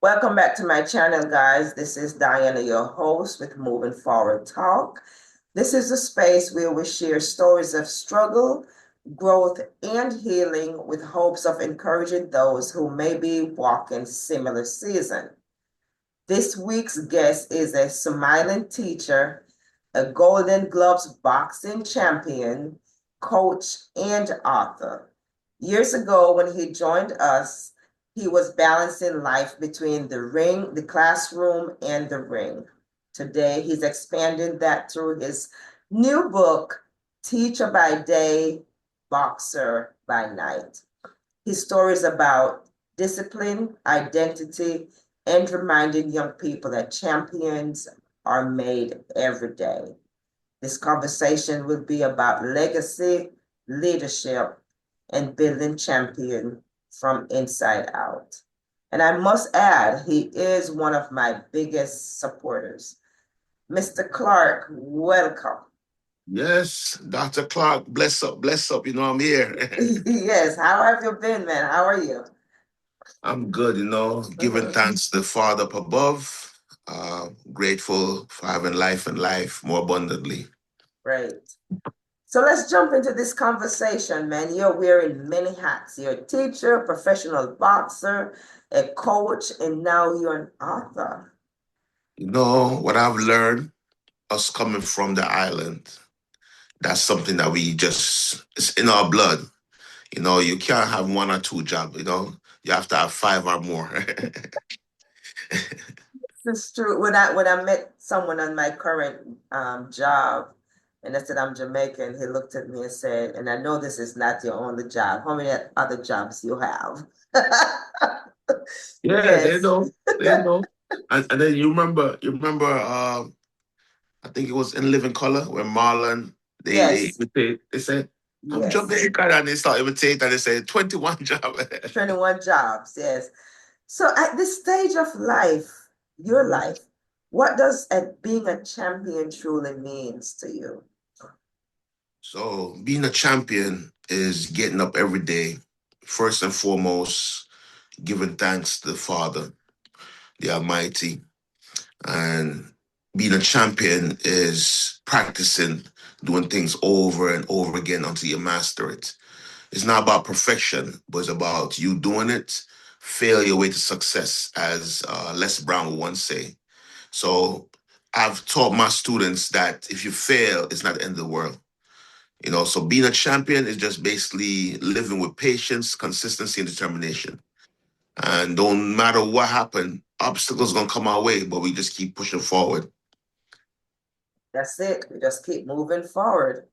Welcome back to my channel, guys. This is Diana, your host with Moving Forward Talk. This is a space where we share stories of struggle, growth, and healing with hopes of encouraging those who may be walking similar season. This week's guest is a smiling teacher, a Golden Gloves boxing champion, coach, and author. Years ago, when he joined us, he was balancing life between the ring, the classroom, and the ring. Today, he's expanding that through his new book, Teacher by Day, Boxer by Night. His story is about discipline, identity, and reminding young people that champions are made every day. This conversation will be about legacy, leadership, and building champion from inside out. And I must add, he is one of my biggest supporters. Mr. Clarke, welcome. Yes, Dr. Clarke, bless up, bless up. You know I'm here. Yes, how have you been, man? How are you? I'm good, giving thanks to the Father up above. Grateful for having life and life more abundantly. Great. So let's jump into this conversation, man. You're wearing many hats. You're a teacher, professional boxer, a coach, and now you're an author. What I've learned, us coming from the island, that's something that it's in our blood. You can't have one or two jobs. You have to have five or more. This is true. When I met someone on my current job, and I said I'm Jamaican, he looked at me and said, "And I know this is not your only job. How many other jobs you have?" Yeah, they Yes. know. They know. And then you remember, I think it was in Living Color where Marlon they Yes. imitate. They said, "I'm Yes. Jamaican," and they start imitating, and they say 21 job. 21 jobs. Yes. So at this stage of life, your life, what does being a champion truly means to you? So being a champion is getting up every day, first and foremost, giving thanks to the Father, the Almighty, and being a champion is practicing doing things over and over again until you master it. It's not about perfection, but it's about you doing it, fail your way to success, as Les Brown would once say. So I've taught my students that if you fail, it's not the end of the world. So being a champion is just basically living with patience, consistency, and determination. And don't matter what happened, obstacles gonna come our way, but we just keep pushing forward. That's it. We just keep moving forward.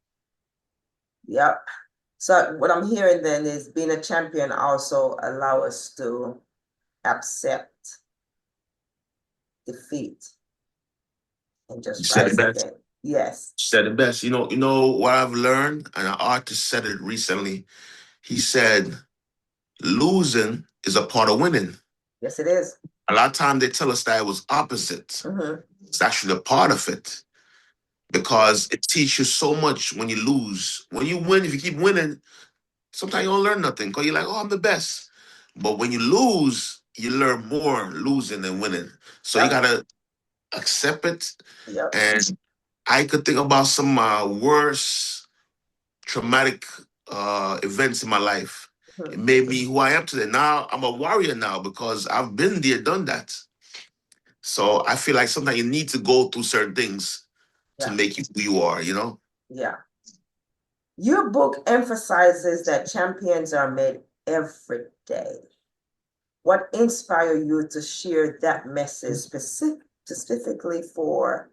Yep. So what I'm hearing then is being a champion also allow us to accept defeat and You just said it rise best. again. Yes. Said it best. You know what I've learned, and an artist said it recently. He said, losing is a part of winning. Yes, it is. A lot of time they tell us that it was opposite. It's actually a part of it because it teaches you so much when you lose. When you win, if you keep winning, sometimes you don't learn nothing because you're like, oh, I'm the best. But when you lose, you learn more losing than winning. So you Yep. gotta accept it. Yep. And I could think about some of my worst traumatic events in my life. It made me who I am today. Now I'm a warrior now because I've been there, done that. So I feel like sometimes you need to go through certain things to Yeah. make you who you are. Yeah. Your book emphasizes that champions are made every day. What inspired you to share that message specifically for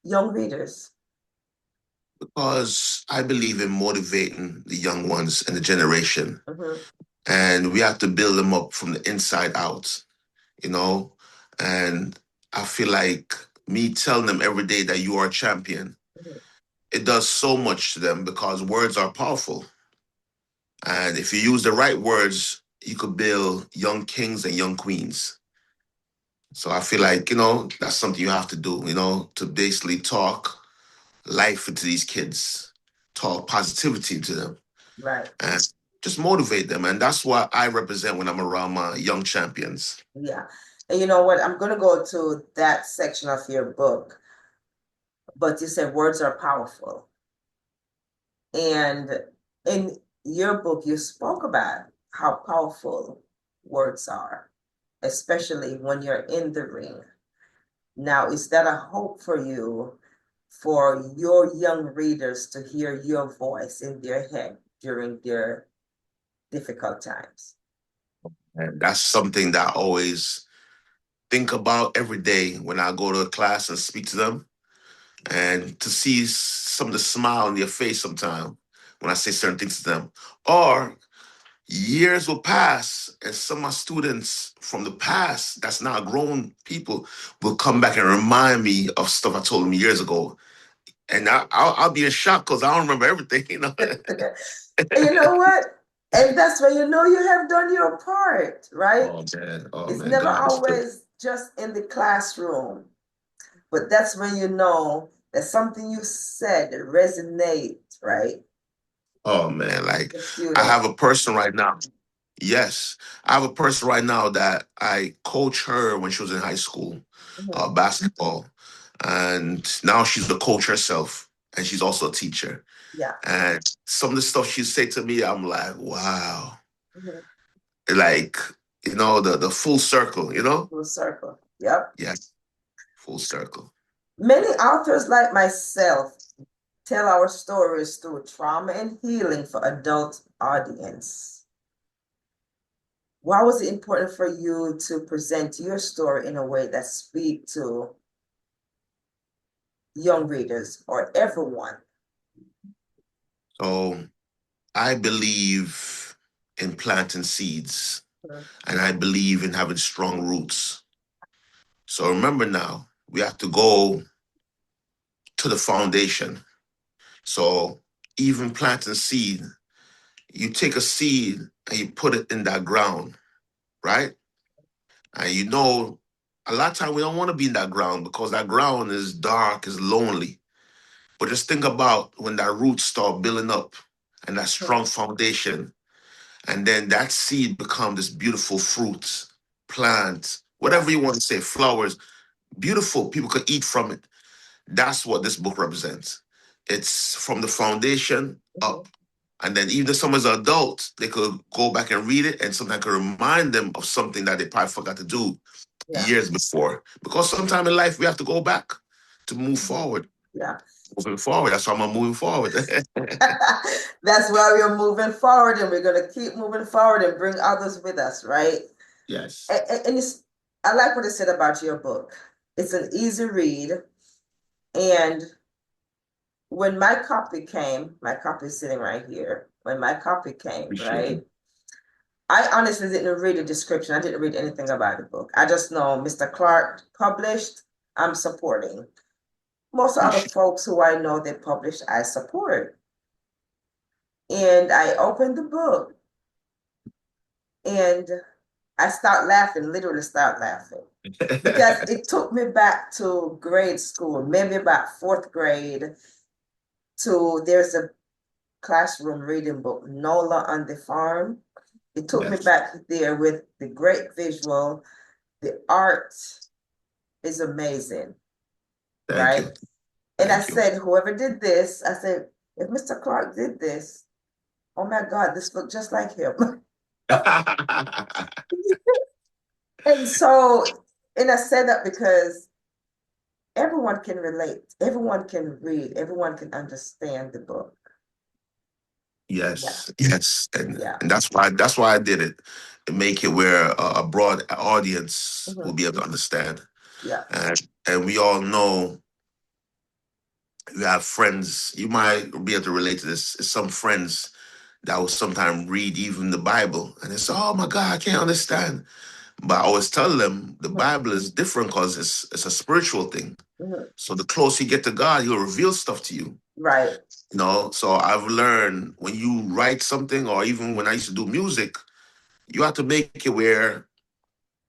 young readers? Because I believe in motivating the young ones and the generation. Mm-hmm. And we have to build them up from the inside out, you know? And I feel like me telling them every day that you are a champion, Mm-hmm. it does so much to them because words are powerful. And if you use the right words, you could build young kings and young queens. So I feel like, that's something you have to do, to basically talk life into these kids, talk positivity to them, Right. and just motivate them. And that's what I represent when I'm around my young champions. Yeah. And you know what? I'm going to go to that section of your book, but you said words are powerful. And in your book, you spoke about how powerful words are, especially when you're in the ring. Now, is that a hope for you for your young readers to hear your voice in their head during their difficult times? And that's something that I always think about every day when I go to a class and speak to them. And to see some of the smile on their face sometime when I say certain things to them. Or years will pass and some of my students from the past that's now grown people will come back and remind me of stuff I told them years ago. And I'll be in shock because I don't remember everything, you know. You know what? And that's when you know you have done your part, right? Oh It's man, never God is good. always just in the classroom, but that's when you know that something you said resonates, right? Oh man, like The I have a students. person right now. Yes, I have a person right now that I coach her when she was in high school, Mhm. basketball, and now she's the coach herself, and she's also a teacher. Yeah. And some of the stuff she say to me, I'm like, wow, Mhm. like the full circle, you know? Full circle. Yep. Yes, full circle. Many authors like myself tell our stories through trauma and healing for adult audience. Why was it important for you to present your story in a way that speak to young readers or everyone? So I believe in planting seeds, Mhm. and I believe in having strong roots. So remember now, we have to go to the foundation. So even planting seed, you take a seed and you put it in that ground, right? And a lot of time we don't want to be in that ground because that ground is dark, is lonely. But just think about when that roots start building up and that strong foundation, and then that seed become this beautiful fruit, plant, Yeah. whatever you want to say, flowers, beautiful. People could eat from it. That's what this book represents. It's from the foundation Mhm. up. And then even if someone's an adult, they could go back and read it and sometimes could remind them of something that they probably forgot to do Yeah. years before. Because sometime in life we have to go back to move Mhm. forward. Yeah. Moving forward. That's why I'm moving forward. That's why we're moving forward and we're going to keep moving forward and bring others with us, right? Yes. And it's, I like what it said about your book. It's an easy read. And when my copy is sitting right here. When my copy came, Appreciate it. right? I honestly didn't read the description. I didn't read anything about the book. I just know Mr. Clarke published, I'm supporting. Most other Appreciate folks who I know they published, I support. And I opened the book and I start laughing, literally start laughing. Because it. it took me back to grade school, maybe about fourth grade, to there's a classroom reading book, Nola on the Farm. It took me Yes. back there with the great visual. The art is amazing, Thank right? you. And I Thank you. said, whoever did this, I said, if Mr. Clarke did this, oh my God, this looked just like him. And so, and I said that because everyone can relate, everyone can read, everyone can understand the book. Yeah, Yes, yes, yeah. and that's why I did it, to make it where a broad audience will Mhm. be able to understand. Yeah, And we all know you have friends. You might be able to relate to this. Some friends that will sometimes read even the Bible, and they say, "Oh my God, I can't understand." But I always tell them the mhm, Bible is different because it's a spiritual thing. mhm. So the closer you get to God, He'll reveal stuff to you. Right. So I've learned when you write something, or even when I used to do music, you have to make it where,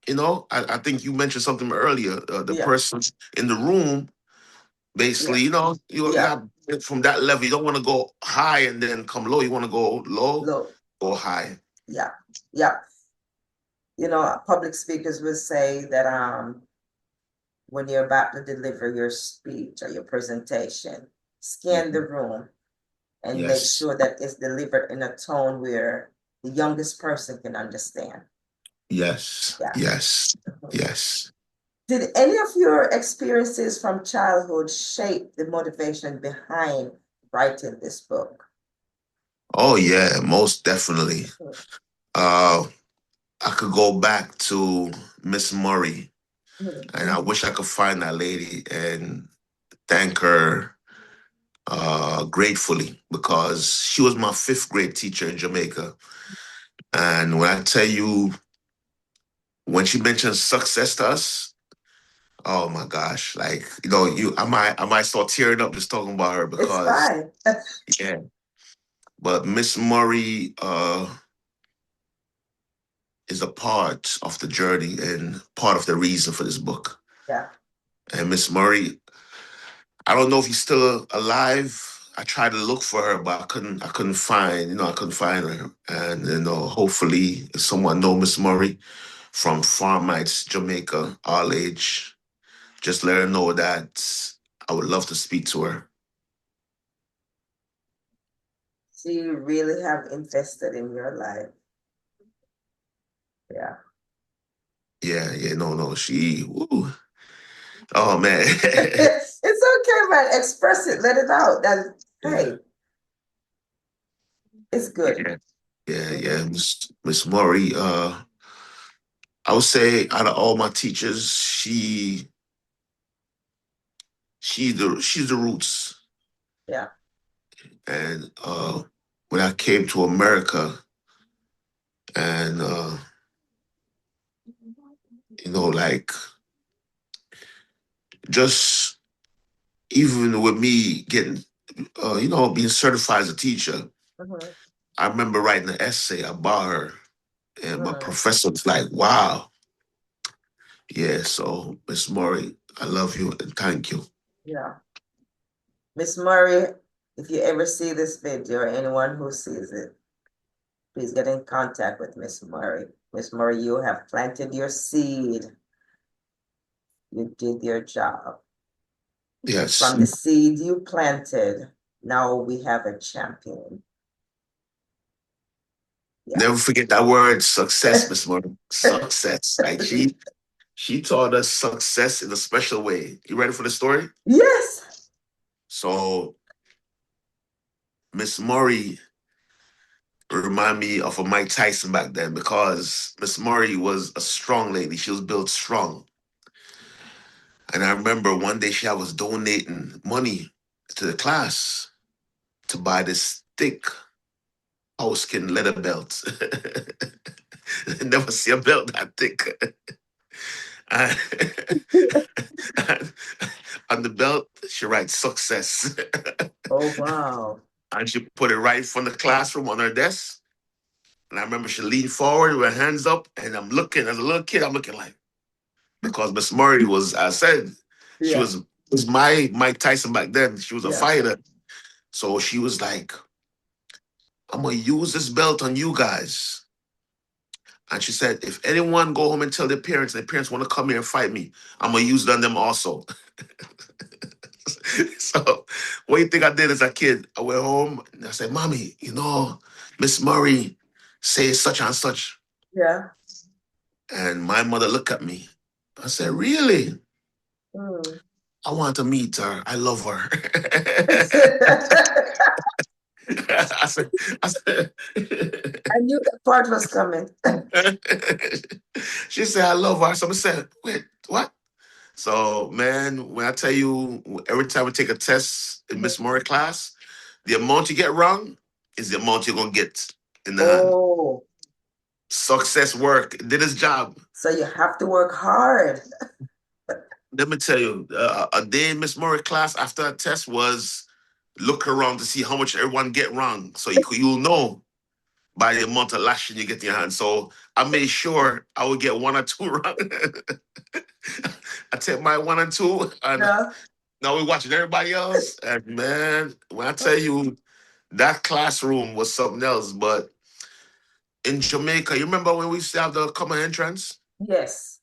I think you mentioned something earlier. The Yeah, person in the room, yeah, basically, you yeah. have from that level. You don't want to go high and then come low. You want to go low, Look, go high. yeah, yeah. Public speakers will say that when you're about to deliver your speech or your presentation, scan the Mhm. room and make Yes. sure that it's delivered in a tone where the youngest person can understand. Yes. Yeah. Yes. Mhm. Yes. Did any of your experiences from childhood shape the motivation behind writing this book? Oh yeah, most definitely. Uh I could go back to Miss Murray, and I wish I could find that lady and thank her gratefully, because she was my fifth grade teacher in Jamaica. And when I tell you, when she mentioned success to us, oh my gosh, like I might start tearing up just talking about her, It's because fine. yeah. But Miss Murray is a part of the journey and part of the reason for this book. Yeah. And Miss Murray, I don't know if he's still alive. I tried to look for her, but I couldn't find her. And hopefully, if someone know Miss Murray from Farmites, Jamaica, all age, just let her know that I would love to speak to her. She really have invested in your life. Yeah. Yeah, yeah, no, no, she, woo. Oh man, It's okay, man. Express it. Let it out. That yeah, hey, it's good. yeah, yeah, Mhm. yeah. Miss Murray, I would say out of all my teachers, she's the roots. Yeah. And when I came to America, and like, just even with me getting being certified as a teacher, Mhm. I remember writing an essay about her, and my Mm. professor was like, "Wow, yeah." So Miss Murray, I love you and thank you. Yeah. Miss Murray, if you ever see this video, or anyone who sees it, please get in contact with Miss Murray. Miss Murray, you have planted your seed. You did your job. And Yes, from the seed you planted, now we have a champion. Yeah. never forget that word, success, Miss Murray. Success. Like she taught us success in a special way. You ready for the story? Yes. So Miss Murray remind me of a Mike Tyson back then, because Miss Murray was a strong lady. She was built strong. And I remember one day she was donating money to the class to buy this thick skin leather belt. Never see a belt that thick. And, and on the belt, she writes success. Oh, wow. And she put it right in front of the classroom on her desk. And I remember she leaned forward with her hands up, and I'm looking, as a little kid, I'm looking like, because Miss Murray was, I said, she Yeah. was my Mike Tyson back then. She was a Yeah. fighter. So she was like, I'm gonna use this belt on you guys. And she said, if anyone go home and tell their parents want to come here and fight me, I'm gonna use it on them also. So what do you think I did as a kid? I went home and I said, Mommy, Miss Murray says such and such. Yeah. And my mother looked at me. I said, really? Mm. I want to meet her. I love her. I said, I said, I knew that part was coming. she said, I love her. So I said, wait, what? So, man, when I tell you, every time we take a test in Miss Murray class, the amount you get wrong is the amount you're going to get in the hand. Oh, Success work. It did its job. so you have to work hard. Let me tell you, a day in Miss Murray class after a test was look around to see how much everyone get wrong. So you'll know by the amount of lashing you get in your hand. So I made sure I would get one or two wrong. I take my one and two, and Yeah. now we're watching everybody else. And man, when I tell you that classroom was something else, but in Jamaica, you remember when we used to have the common entrance? Yes.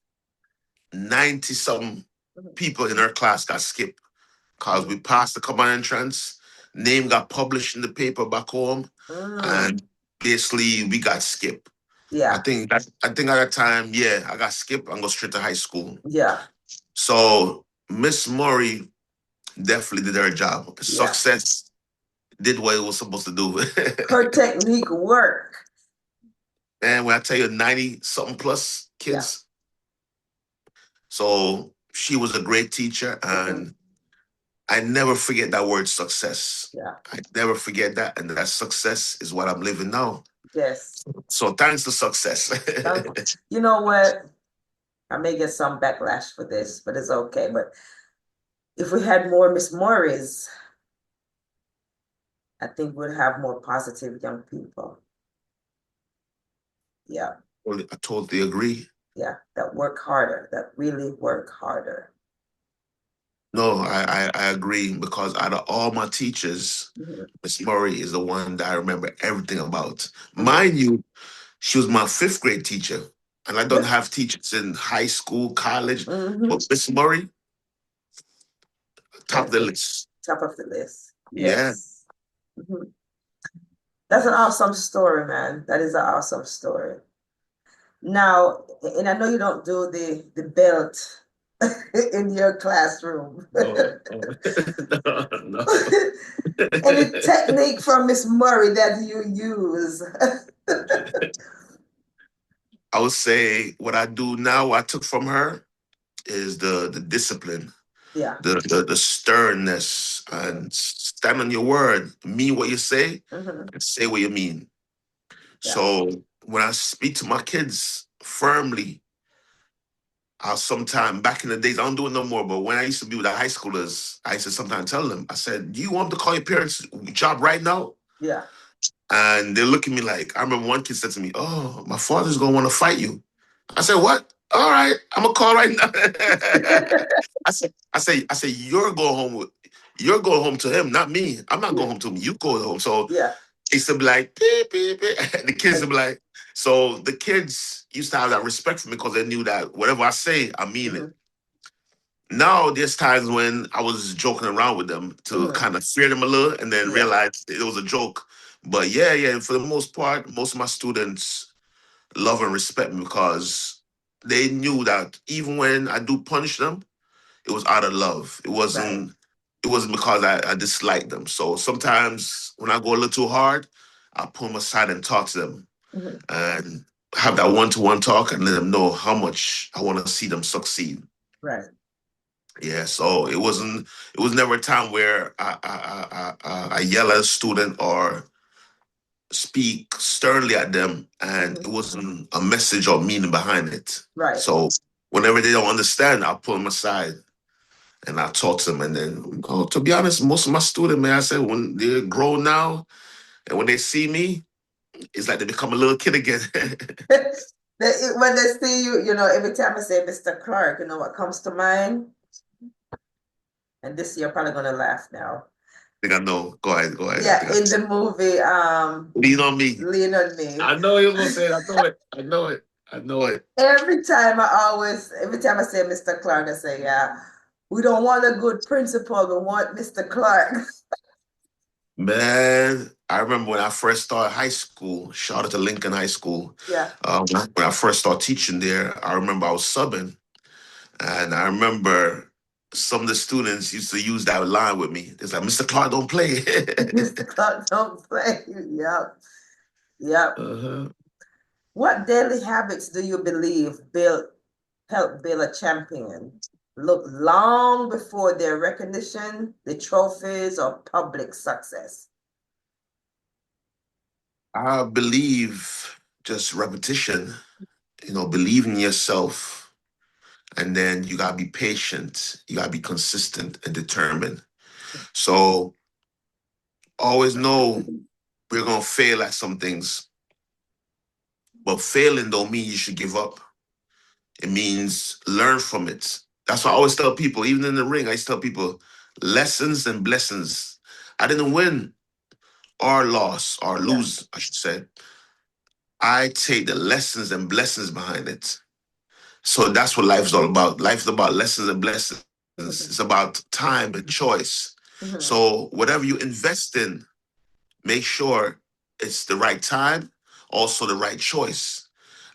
90 some Mhm. people in our class got skipped because Mhm. we passed the common entrance. Name got published in the paper back home, Mm. and basically we got skipped. Yeah. I think at that time, yeah, I got skipped and go straight to high school. Yeah. So Miss Murray definitely did her job. Yeah. Success did what it was supposed to do. Her technique work. And when I tell you 90 something plus Yeah. kids, so she was a great teacher, Mhm. and I never forget that word success. Yeah. I never forget that, and that success is what I'm living now. Yes. So thanks to success. You know what? I may get some backlash for this, but it's okay. But if we had more Miss Morris, I think we'd have more positive young people. Yeah. I totally agree. Yeah. That work harder, that really work harder. No, I agree because out of all my teachers, Mhm. Miss Murray is the one that I remember everything about. Mhm. Mind you, she was my fifth grade teacher, and I don't Yeah. have teachers in high school, college, but Hmm. Miss Murray, top of the Definitely list. top of the list. Yeah. Yes. Mhm. That's an awesome story, man. That is an awesome story. Now, and I know you don't do the belt in your classroom. No, no, no. Any technique from Miss Murray that you use? I would say what I do now, what I took from her, is the discipline, Yeah. the sternness, Hmm. and stand on your word, mean what you say, Hmm. and say what you mean. Yeah. So when I speak to my kids firmly, I'll sometime back in the days, I don't do it no more, but when I used to be with the high schoolers, I used to sometimes tell them, I said, do you want to call your parents' job right now? Yeah. And they look at me like, I remember one kid said to me, oh, my father's gonna want to fight you. I said, what? All right, I'm gonna call right now. I said, you're going home to him, not me. I'm not Yeah. going home to him. You go home. So Yeah. he used to be like, beep, beep, beep. The kids would be like, so the kids used to have that respect for me because they knew that whatever I say, I mean it. Hmm. Now there's times when I was joking around with them to Hmm. kind of fear them a little and then Yeah. realize it was a joke. But yeah, yeah, for the most part, most of my students love and respect me because they knew that even when I do punish them, it was out of love. Right. It wasn't because I disliked them. So sometimes when I go a little too hard, I pull them aside and talk to them Hmm. and have that one-to-one talk and let them know how much I want to see them succeed. Right. Yeah, so it was never a time where I yell at a student or speak sternly at them, and it Hmm. wasn't a message or meaning behind it. Right. So whenever they don't understand, I'll pull them aside and I talk to them. And then, oh, to be honest, most of my students, man, I said when they're grown now and when they see me, it's like they become a little kid again. When they see you, every time I say Mr. Clarke, you know what comes to mind? And this you're probably gonna laugh now. I think I know. Go ahead, go ahead. I Yeah, think I in the movie, lean on me. Lean on Me. I know you was gonna say it. I know it. I know it. I know it. Every time I say Mr. Clarke, I say, yeah, we don't want a good principal, we want Mr. Clarke. Man, I remember when I first started high school. Shout out to Lincoln High School. Yeah. When I first started teaching there, I remember I was subbing, and I remember some of the students used to use that line with me. It's like, Mr. Clark, don't play. Mr. Clarke don't play. Yep. Yep. Uh-huh. What daily habits do you believe help build a champion? Look long before their recognition, the trophies, or public success. I believe just repetition, believe in yourself, and then you gotta be patient, you gotta be consistent and determined. So always know we're gonna fail at some things, but failing don't mean you should give up. It means learn from it. That's what I always tell people, even in the ring, I used to tell people lessons and blessings. I didn't win or loss or Yeah. lose, I should say. I take the lessons and blessings behind it. So that's what life's all about. Life's about lessons and blessings. It's about time and choice. Mhm. So whatever you invest in, make sure it's the right time, also the right choice.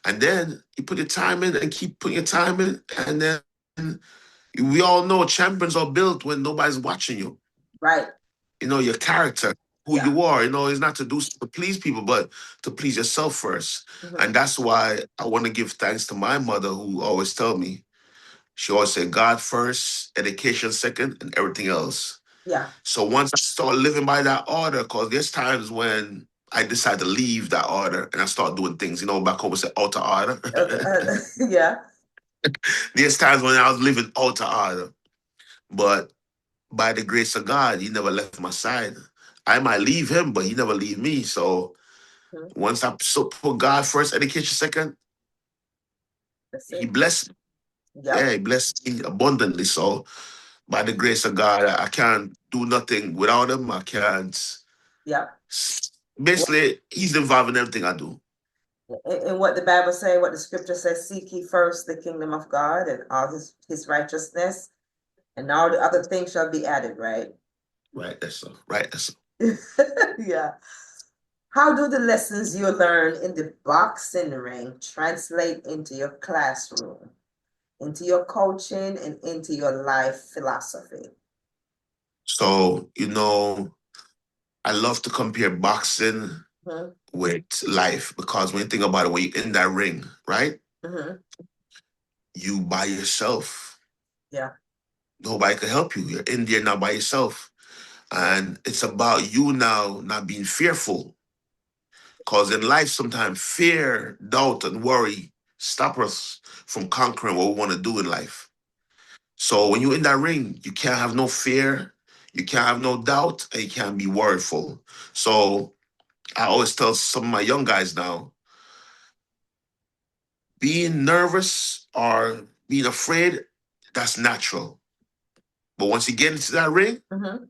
And then you put your time in and keep putting your time in. And then we all know champions are built when nobody's watching you. Right. You know, your character, who Yeah. you are, it's not to please people, but to please yourself first. Mhm. And that's why I want to give thanks to my mother who always tell me, she always said, God first, education second, and everything else. Yeah. So once I start living by that order, because there's times when I decide to leave that order and I start doing things, back home we say outer order. Yeah. There's times when I was living outer order, but by the grace of God, he never left my side. I might leave him, but he never leave me. So Mhm. once I put God first, education second, That's he it. blessed me. Yeah, Yep. he blessed me abundantly. So by the grace of God, I can't do nothing without him. I can't. Yep. Basically, he's involved in everything I do. And what the Bible say, what the scripture says, seek ye first the kingdom of God and all his righteousness, and all the other things shall be added, right? Right, that's so. Right, that's so. Yeah. How do the lessons you learn in the boxing ring translate into your classroom, into your coaching, and into your life philosophy? So, I love to compare boxing Mhm. with life because when you think about it, when you're in that ring, right, Mhm. you by yourself. Yeah. Nobody can help you. You're in there now by yourself. And it's about you now not being fearful. Because in life, sometimes fear, doubt, and worry stop us from conquering what we want to do in life. So when you're in that ring, you can't have no fear, you can't have no doubt, and you can't be worryful. So I always tell some of my young guys now, being nervous or being afraid, that's natural. But once you get into that ring, Mhm.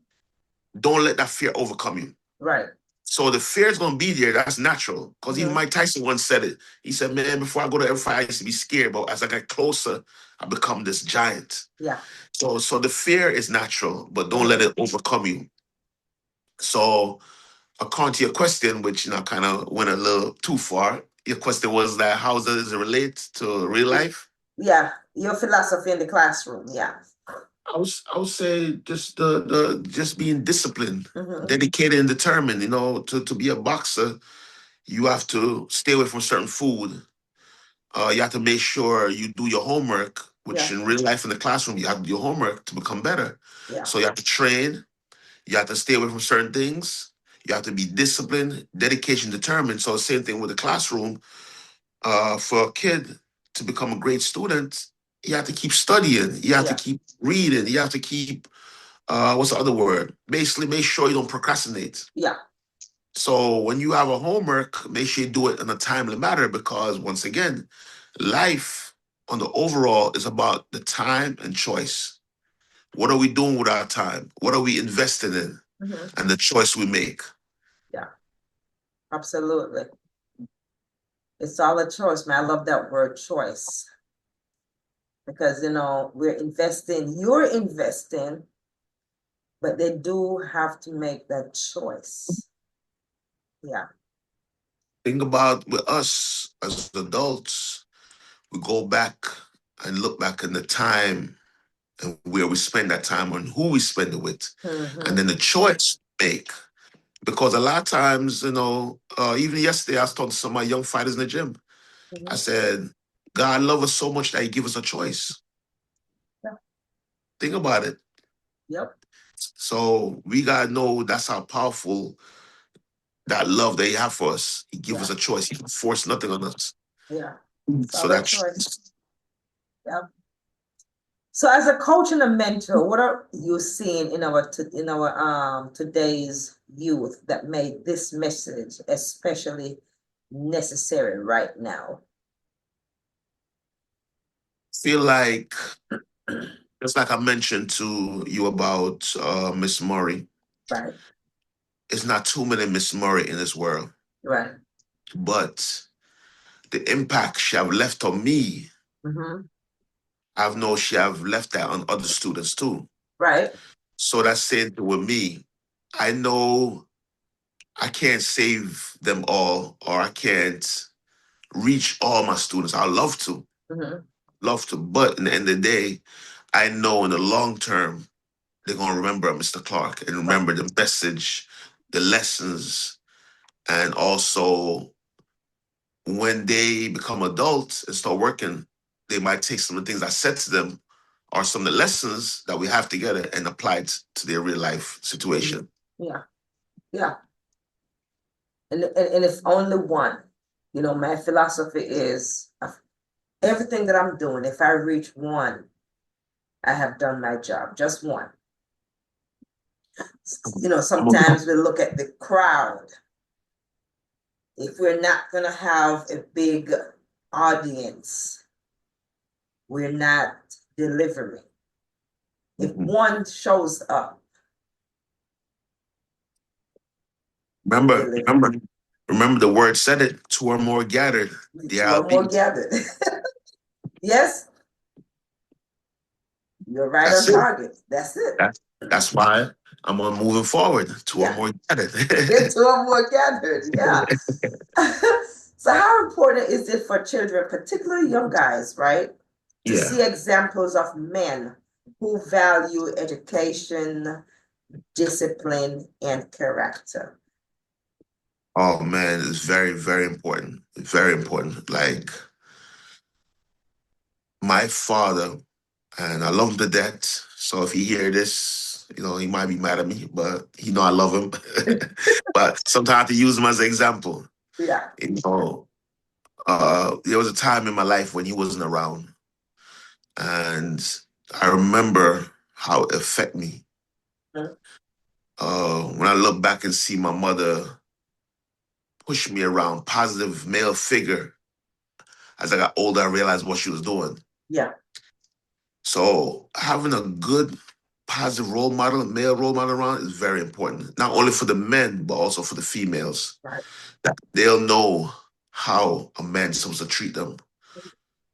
don't let that fear overcome you. Right. So the fear is gonna be there. That's natural. Because even Mhm. Mike Tyson once said it. He said, "Man, before I go to every fight, I used to be scared, but as I get closer, I become this giant." Yeah. So the fear is natural, but don't let Mhm. it overcome you. So according to your question, which kind of went a little too far, your question was that how does it relate to real life? Yeah. Your philosophy in the classroom. Yeah. I would say just the just being disciplined, Mhm. dedicated, and determined. To be a boxer, you have to stay away from certain food. You have to make sure you do your homework, which Yeah. in real life in the classroom, you have to do your homework to become better. Yeah. So you have to train, you have to stay away from certain things, you have to be disciplined, dedication, determined. So same thing with the classroom. For a kid to become a great student, you have to keep studying, you have to Yeah. keep reading, you have to keep what's the other word? Basically, make sure you don't procrastinate. Yeah. So when you have a homework, make sure you do it in a timely manner because once again, life on the overall is about the time and choice. What are we doing with our time? What are we investing in? Mhm. And the choice we make. Yeah. Absolutely. It's all a choice, man. I love that word choice because we're investing, you're investing, but they do have to make that choice. Yeah. Think about with us as adults, we go back and look back in the time and where we spend that time and who we spend it with. And Mm-hmm. then the choice we make. Because a lot of times, even yesterday, I was talking to some of my young fighters in the gym. I Mm-hmm. said, God loves us so much that He gives us a choice. Yeah. Think about it. Yep. So we gotta know that's how powerful that love that He have for us. He give us Yeah. a choice. He can force nothing on us. Yeah. It's So all a that's choice. Yeah. So as a coach and a mentor, what are you seeing in our today's youth that made this message especially necessary right now? feel like just like I mentioned to you about Miss Murray. Right. It's not too many Miss Murray in this world, Right. but the impact she have left on me, Mm-hmm. I know she have left that on other students too. Right. So that's saying with me, I know I can't save them all, or I can't reach all my students. I Mm-hmm. love to, but in the end of the day, I know in the long term they're gonna remember Mr. Clarke and remember the message, the lessons, and also when they become adults and start working, they might take some of the things I said to them or some of the lessons that we have together and apply it to their real life situation. Yeah. Yeah. And it's only one. You know, my philosophy is everything that I'm doing, if I reach one, I have done my job, just one. You know, sometimes we look at the crowd. If we're not going to have a big audience, we're not delivering. If one shows up, Remember, remember the word said it, two or more gathered. two or more gathered. Yes, you're right on That's it. target. That's it. That's why I'm on moving forward. Two or more gathered. Two or more gathered. Yeah. So how important is it for children, particularly young guys, right, to see examples of men who value education, discipline, and character? Oh man, it's very, very important. Very important. Like my father, and I love him to death. So if he hear this, you know, he might be mad at me, but he know I love him. But sometimes I have to use him as an example. Yeah. You know, there was a time in my life when he wasn't around. And I remember how it affected me. Mhm. When I look back and see my mother push me around, positive male figure. As I got older, I realized what she was doing. Yeah. So having a good, positive role model, male role model around is very important. Not only for the men, but also for the females. Right. That they'll know how a man's supposed to treat them.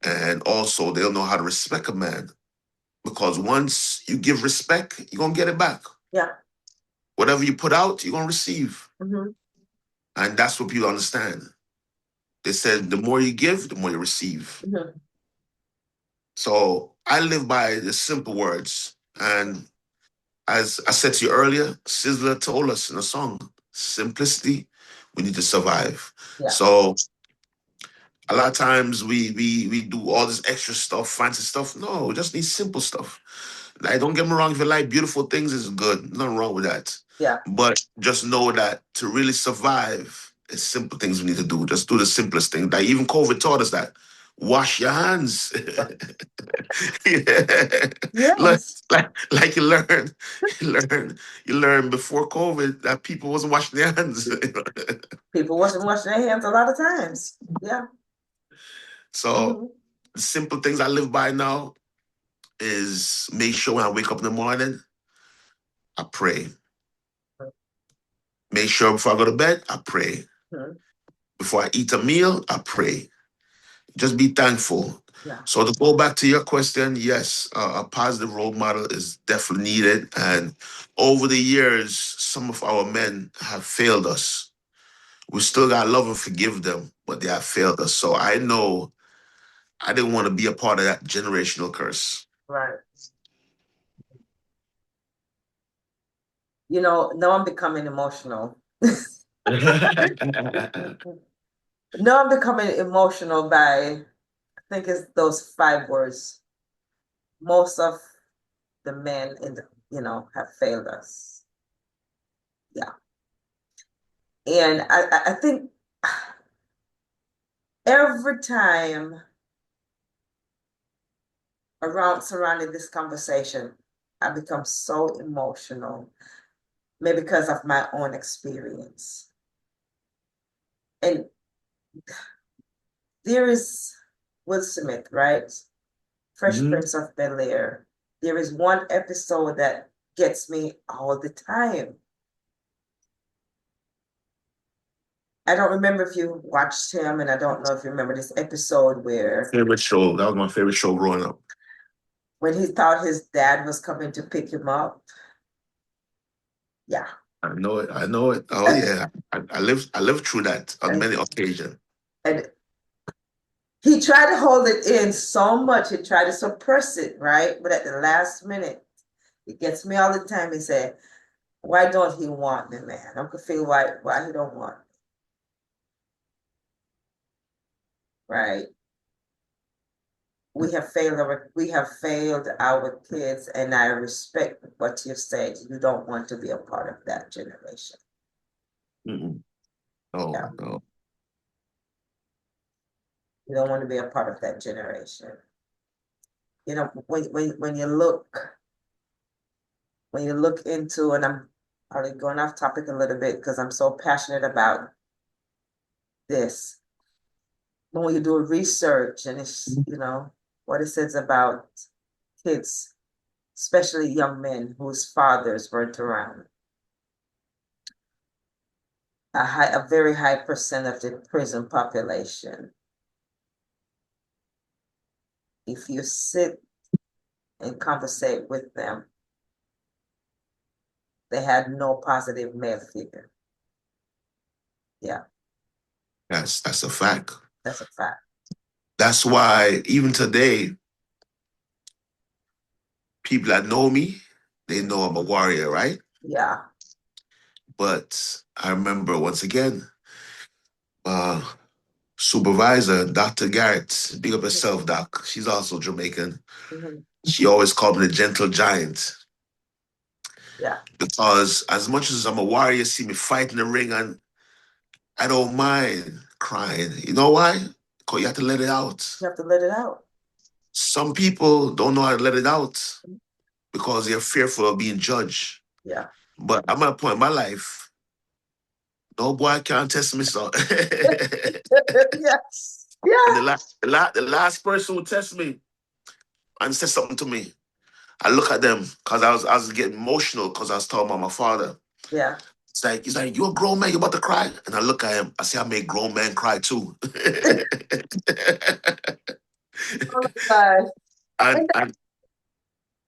And also they'll know how to respect a man. Because once you give respect, you're gonna get it back. Yeah. Whatever you put out, you're gonna receive. Mm-hmm. And that's what people understand. They said the more you give, the more you receive. Mm-hmm. So I live by the simple words. And as I said to you earlier, Sizzler told us in a song, simplicity, we need to survive. Yeah. So a lot of times we do all this extra stuff, fancy stuff. No, we just need simple stuff. Like, don't get me wrong, if you like beautiful things, it's good. Nothing wrong with that. Yeah. But just know that to really survive, it's simple things we need to do. Just do the simplest thing. Like even COVID taught us that. Wash your hands. Yeah. Yes. Like you learn before COVID that people wasn't washing their hands. People wasn't washing their hands a lot of times. Yeah. So the simple things I live by now is make sure when I wake up in the morning, I pray. Make sure before I go to bed, I pray. Mm-hmm. Before I eat a meal, I pray. Just be thankful. Yeah. So to go back to your question, yes, a positive role model is definitely needed. And over the years, some of our men have failed us. We still got to love and forgive them, but they have failed us. So I know I didn't want to be a part of that generational curse. Right. You know, now I'm becoming emotional. No, I'm becoming emotional by, I think it's those 5 words. Most of the men in the, have failed us. Yeah. And I think every time surrounding this conversation, I become so emotional, maybe because of my own experience. And there is Will Smith, right? Fresh Prince of Bel-Air. There is one episode that gets me all the time. I don't remember if you watched him, and I don't know if you remember this episode where Favorite show. That was my favorite show growing up. when he thought his dad was coming to pick him up. Yeah. I know it. I know it. Oh yeah. I lived through that on And, many occasions. and he tried to hold it in so much, he tried to suppress it, right? But at the last minute, it gets me all the time. He said, why don't he want me, man? I'm confused why he don't want me, right? We have failed our kids, and I respect what you said. You don't want to be a part of that generation. Mm-mm. No, Yeah, no. you don't want to be a part of that generation. You know, when you look into, and I'm probably going off topic a little bit because I'm so passionate about this. But when you do research and it's, what it says about kids, especially young men whose fathers weren't around, a very high percent of the prison population, if you sit and conversate with them, they had no positive male figure. Yeah, That's a fact. that's a fact. That's why even today, people that know me, they know I'm a warrior, right? Yeah. But I remember once again, uh, supervisor, Dr. Garrett, big up herself, Doc. She's also Jamaican. Mhm. She always called me the gentle giant Yeah, because as much as I'm a warrior, see me fight in the ring and I don't mind crying. You know why? Because you have to let it out. you have to let it out. Some people don't know how to let it out because they're fearful of being judged. Yeah. But I'm at a point in my life, no boy can't test me so. Yes. And Yeah. the last person who tested me and said something to me, I look at them because I was getting emotional because I was talking about my father. Yeah. He's like, you're a grown man, you're about to cry. And I look at him, I say, I make grown men cry too. Oh my God. and, And and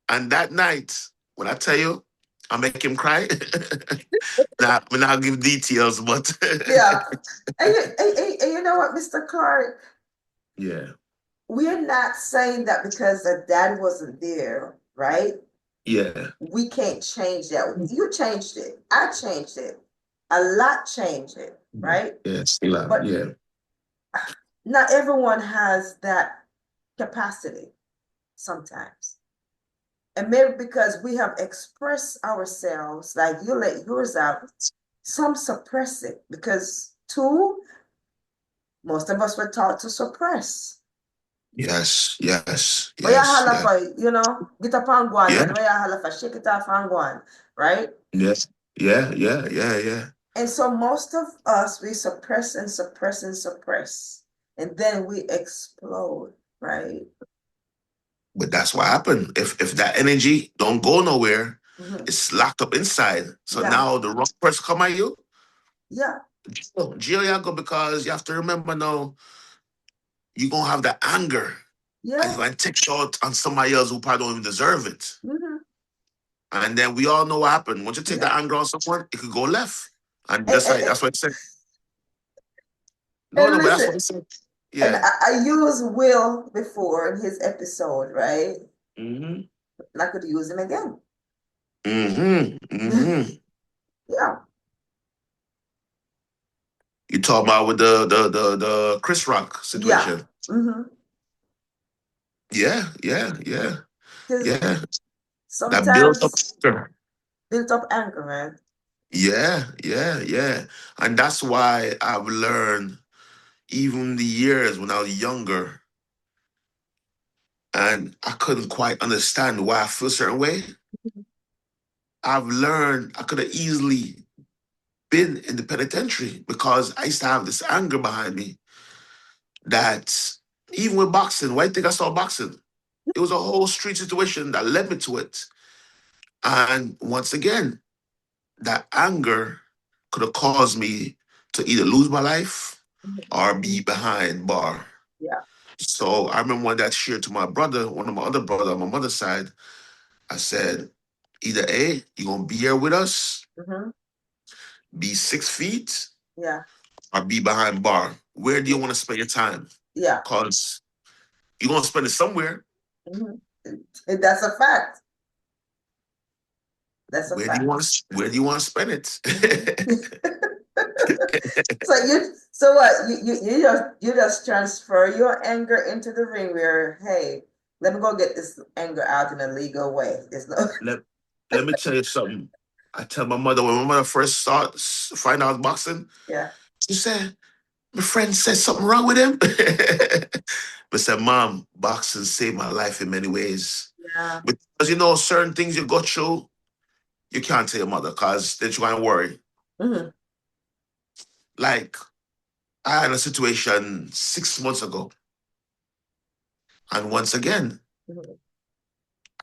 and that night, when I tell you, I make him cry. Now, I mean, I'll give details, but yeah. And you know what, Mr. Clarke? yeah, We're not saying that because the dad wasn't there, right? yeah, We can't change that. You changed it. I changed it. A lot changed it, right? yeah, still, But yeah, not everyone has that capacity sometimes. And maybe because we have expressed ourselves, like you let yours out, some suppress it because, two, most of us were taught to suppress. yes, yes, Where you yes, holler yeah, for, get up and go on, yeah, and where you holler for, shake it off and go on, right? yes, yeah, yeah, yeah, yeah. And so most of us, we suppress and suppress and suppress, and then we explode, right? But that's what happened. If that energy don't go nowhere, Mhm. it's locked up inside. So Yeah, now the wrong person come at you, yeah, jail you go because you have to remember now you're gonna have the anger and yeah. you're gonna take shot on somebody else who probably don't even deserve it. Mhm. And then we all know what happened. Once you take Yeah. the anger on someone, it could go left. And And, just and, like and that's what I said. No, and no, but that's listen, what I said. and Yeah. I used Will before in his episode, right? Mm-hmm. And I could use him again. Mm-hmm. Mm-hmm. Yeah, You talk about with the Chris Rock yeah. situation. Mm-hmm. Yeah, yeah, yeah, Because yeah. That built up sometimes anger. built up anger, man. Yeah, yeah, yeah. And that's why I've learned even the years when I was younger and I couldn't quite understand why I feel a certain way. I've learned I could have easily been in the penitentiary because I used to have this anger behind me that even with boxing, why do you think I started boxing? It was a whole street situation that led me to it. And once again, that anger could have caused me to either lose my life Mhm. or be behind bar. Yeah. So I remember when that shared to my brother, one of my other brother on my mother's side, I said, either A, you're gonna be here with us, Mm-hmm. be 6 feet, Yeah. or be behind bar. Where do you want to spend your time? Yeah. Because you're gonna spend it somewhere. Mm-hmm. That's a fact. That's a fact. Where do you want to spend Mhm. it? So what you just transfer your anger into the ring where, hey, let me go get this anger out in a legal way. It's no let, let me tell you something. I tell my mother when my mother first find out boxing, yeah. she said, my friend said something wrong with him. But said, Mom, boxing saved my life in many ways. Yeah. Because certain things you go through, you can't tell your mother because then she's going to worry. Mm-hmm. Like, I had a situation 6 months ago. And once again, Mm-hmm.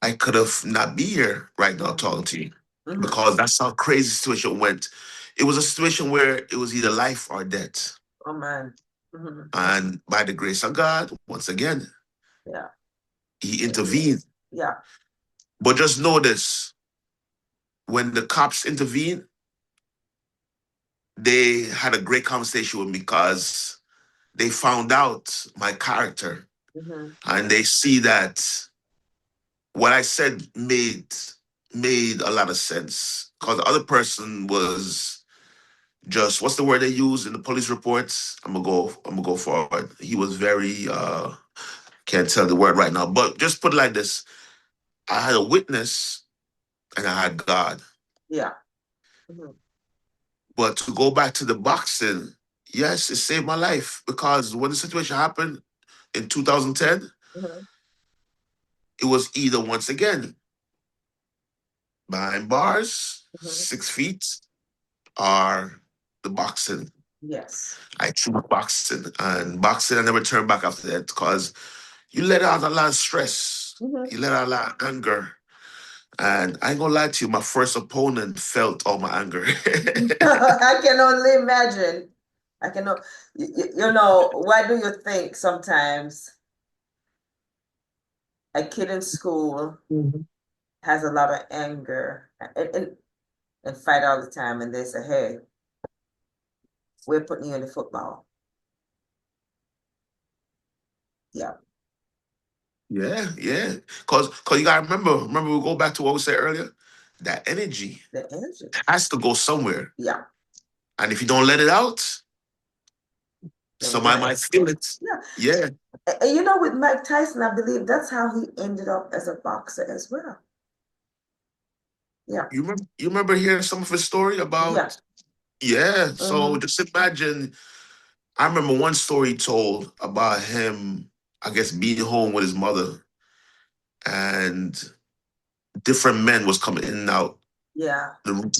I could have not be here right now talking to you Mm-hmm. because that's how crazy the situation went. It was a situation where it was either life or death. Oh man. Mm-hmm. And by the grace of God, once again, Yeah. he intervened. Yeah. But just know this, when the cops intervened, they had a great conversation with me because they found out my character Mm-hmm. and they see that what I said made a lot of sense. Because the other person was just what's the word they use in the police reports? I'm gonna go forward. He was very can't tell the word right now, but just put it like this. I had a witness and I had God. Yeah. Mm-hmm. But to go back to the boxing, yes, it saved my life because when the situation happened in 2010, Mm-hmm. it was either once again behind bars, Mm-hmm. 6 feet, or the boxing. Yes. I chose boxing, and boxing I never turned back after that because you let out a lot of stress, Mm-hmm. you let out a lot of anger. And I ain't gonna lie to you, my first opponent felt all my anger. I can only imagine. I cannot, why do you think sometimes a kid in school has a lot of anger and fight all the time, and they say, "Hey, we're putting you in the football." Yeah, Yeah, yeah. Cause you gotta remember we go back to what we said earlier. That energy the energy. has to go somewhere. Yeah, And if you don't let it out, them somebody might giants. feel it. Yeah, Yeah. and with Mike Tyson, I believe that's how he ended up as a boxer as well. Yeah, You remember hearing some of his story yeah. about yeah. So Mm-hmm. just imagine I remember one story he told about him, I guess, being home with his mother and different men was coming in and out Yeah. the room.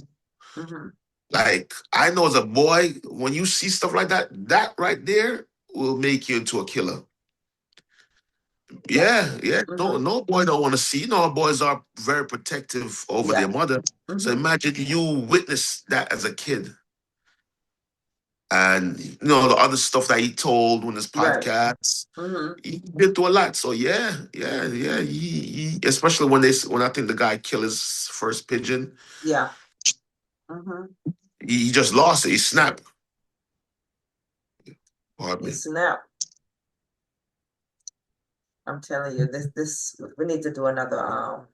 Mm-hmm. Like I know as a boy, when you see stuff like that, that right there will make you into a killer. Yeah. Yeah, yeah. No, Mm-hmm. no boy don't want to see. Boys are very protective over their Yeah. mother. So Mm-hmm. imagine you witness that as a kid. And the other stuff that he told on his Right. podcast, Mm-hmm. he been through a lot. So yeah, yeah, yeah. Especially when I think the guy killed his first pigeon, Yeah. Mm-hmm. he just lost it. He snapped. Pardon You me. snap. I'm telling you, this we need to do another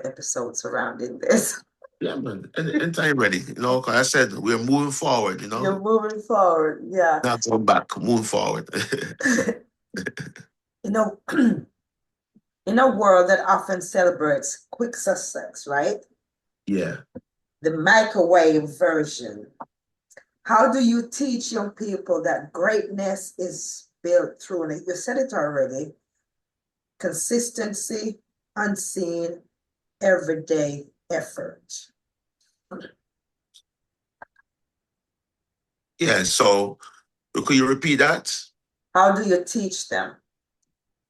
episode surrounding this. Yeah, man. And time ready. 'Cause I said we're moving forward. You're moving forward, yeah. Not going back. Moving forward. You know, in a world that often celebrates quick success, right? Yeah. The microwave version. How do you teach young people that greatness is built through, and you said it already, consistency, unseen, everyday effort? Yeah. So could you repeat that? How do you teach them?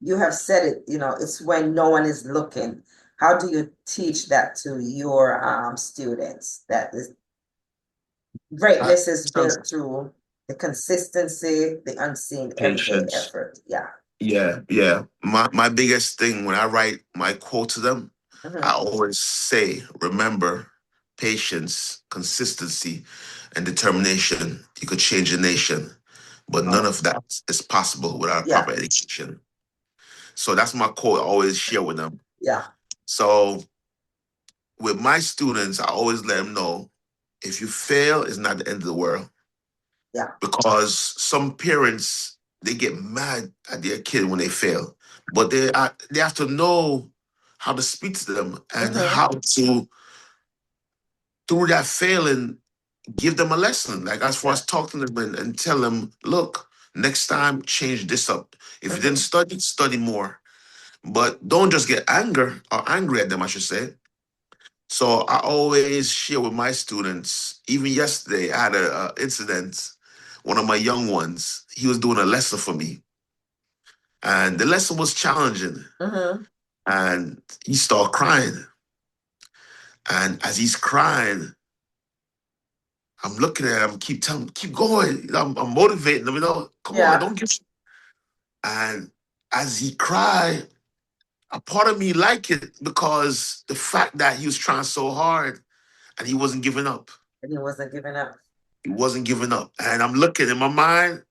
You have said it, it's when no one is looking. How do you teach that to your students that this Uh, greatness is built through? The consistency, the unseen everyday Patience. effort. Yeah. Yeah. My biggest thing when I write my quote to them, I Mhm. always say, remember, patience, consistency, and determination. You could change a nation, but none Oh, of that is possible without yeah. proper education. So that's my quote I always share with them. Yeah. So with my students, I always let them know if you fail, it's not the end of the world. Yeah. Because some parents they get mad at their kid when they fail, but they have to know how to speak to them and Hmm. how to through that failing give them a lesson. Like as far Yeah. as talking to them and tell them, look, next time change this up. If you didn't Hmm. study, study more. But don't just get angry at them, I should say. So I always share with my students. Even yesterday, I had a incident. One of my young ones, he was doing a lesson for me, and the lesson was challenging. Hmm. And he started crying. And as he's crying, I'm looking at him, keep telling him, keep going. I'm motivating him, come on, Yeah. don't give. And as he cried, a part of me liked it because the fact that he was trying so hard and he wasn't giving up. And he wasn't giving up. He wasn't giving up. And I'm looking in my mind,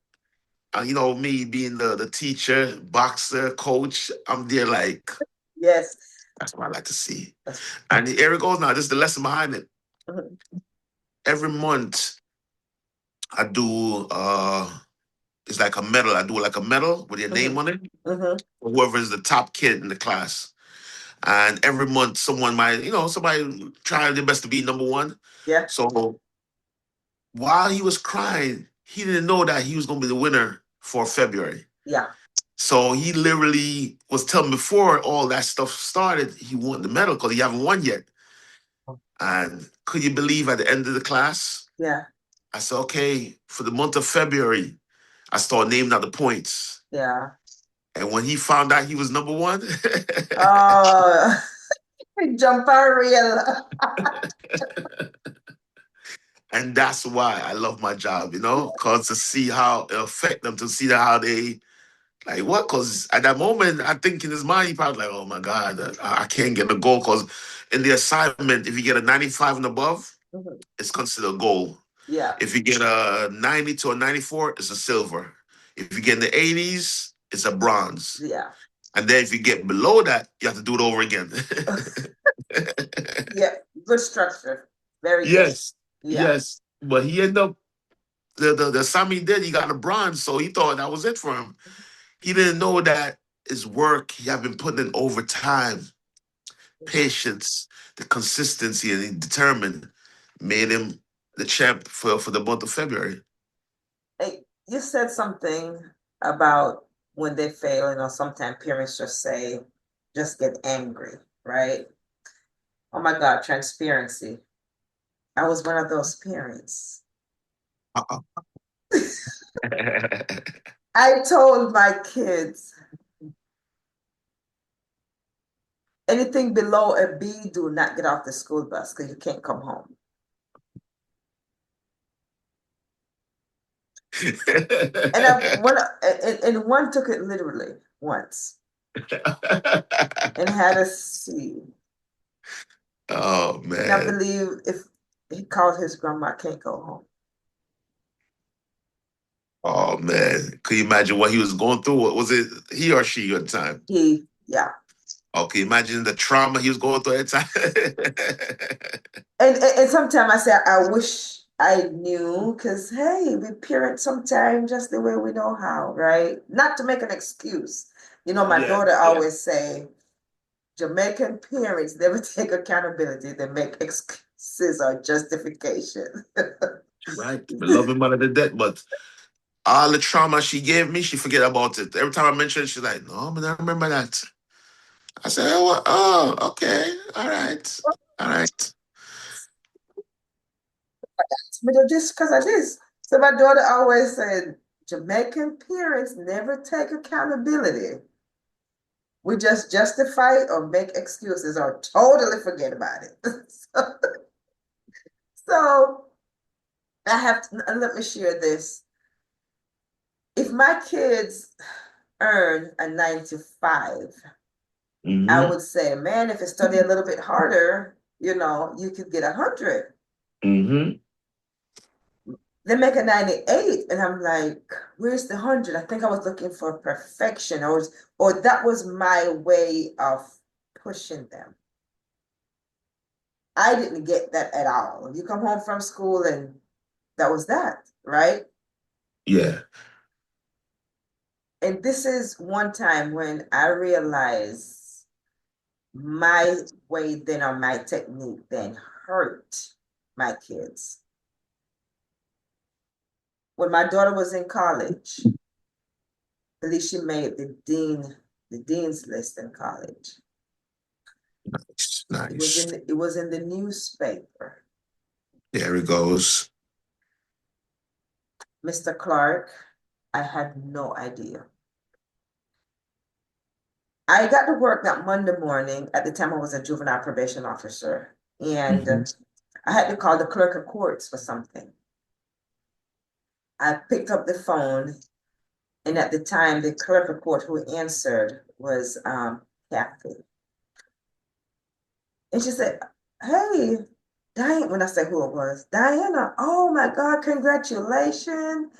me being the teacher, boxer, coach, I'm there like, Yes. that's what I like to see. That's, And here it goes now. This is the lesson behind it. mhm. Every month I do it's like a medal. I do like a medal with your name Mhm. on it. Mhm. Whoever is the top kid in the class. And every month someone might, somebody try their best to be number one. Yeah. So while he was crying, he didn't know that he was gonna be the winner for February. Yeah. So he literally was telling me before all that stuff started, he won the medal because he haven't won yet. And could you believe at the end of the class, Yeah. I said, okay, for the month of February, I started naming out the points. Yeah. And when he found out he was number one, Oh, jumper real. and that's why I love my job, because to see how it affect them, to see how they like what? Because at that moment, I think in his mind, he probably like, oh my God, I can't get a goal. Because in the assignment, if you get a 95 and above, Mhm. it's considered a gold. Yeah. If you get a 90 to a 94, it's a silver. If you get in the 80s, it's a bronze. Yeah. And then if you get below that, you have to do it over again. Yeah. Good structure. Very good. Yes, Yeah. yes. But he ended up the assignment he did, he got a bronze, so he thought that was it for him. He didn't know that his work he had been putting in over time, patience, the consistency, and he determined made him the champ for the month of February. Hey, you said something about when they fail, sometimes parents just say, just get angry, right? Oh my God, transparency. I was one of those parents. Uh-uh. I told my kids, anything below a B, do not get off the school bus because you can't come home. And one took it literally once and had a C. Oh And I man. believe if he called his grandma, can't go home. Oh man. Could you imagine what he was going through? What was it he or she at the time? Yeah. Okay, imagine the trauma he was going through at the time. And sometimes I say, I wish I knew, because hey, we parent sometimes just the way we know how, right? Not to make an excuse. My Yeah, daughter yeah. always say, Jamaican parents never take accountability. They make excuses or justification. Right. We love him out of the death, but all the trauma she gave me, she forget about it. Every time I mention it, she's like, no, man, I remember that. I said, okay. All right. All right. But just because of this. So my daughter always said, Jamaican parents never take accountability. We just justify it or make excuses or totally forget about it. So I have to, let me share this. if my kids earn a 95, I Mm-hmm. would say, man, if you study a little bit harder, you could get 100. Mm-hmm. They make a 98, and I'm like, where's the 100? I think I was looking for perfection, or that was my way of pushing them. I didn't get that at all. You come home from school and that was that, right? Yeah. And this is one time when I realized my way then or my technique then hurt my kids. When my daughter was in college, at least she made the dean's list in college. Nice. It was Nice. in it was in the newspaper. There it goes. Mr. Clarke, I had no idea. I got to work that Monday morning. At the time, I was a juvenile probation officer, and Mm-hmm. I had to call the clerk of courts for something. I picked up the phone, and at the time, the clerk of court who answered was Kathy. And she said, "Hey, Diane," when I said who it was, "Diana, oh my God, congratulations."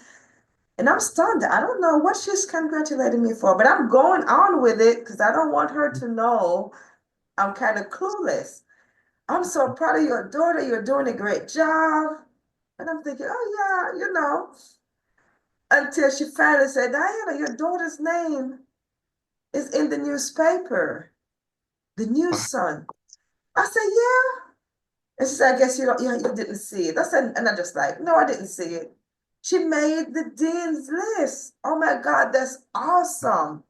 And I'm stunned. I don't know what she's congratulating me for, but I'm going on with it because I don't want her to know I'm kind of clueless. "I'm so proud of your daughter. You're doing a great job." And I'm thinking, oh, yeah, until she finally said, "Diana, your daughter's name is in the newspaper, the News Wow. Sun." I said, "Yeah." And she said, "I guess you didn't see it." I said, and I just like, "No, I didn't see it." She made the dean's list. Oh my God, that's awesome.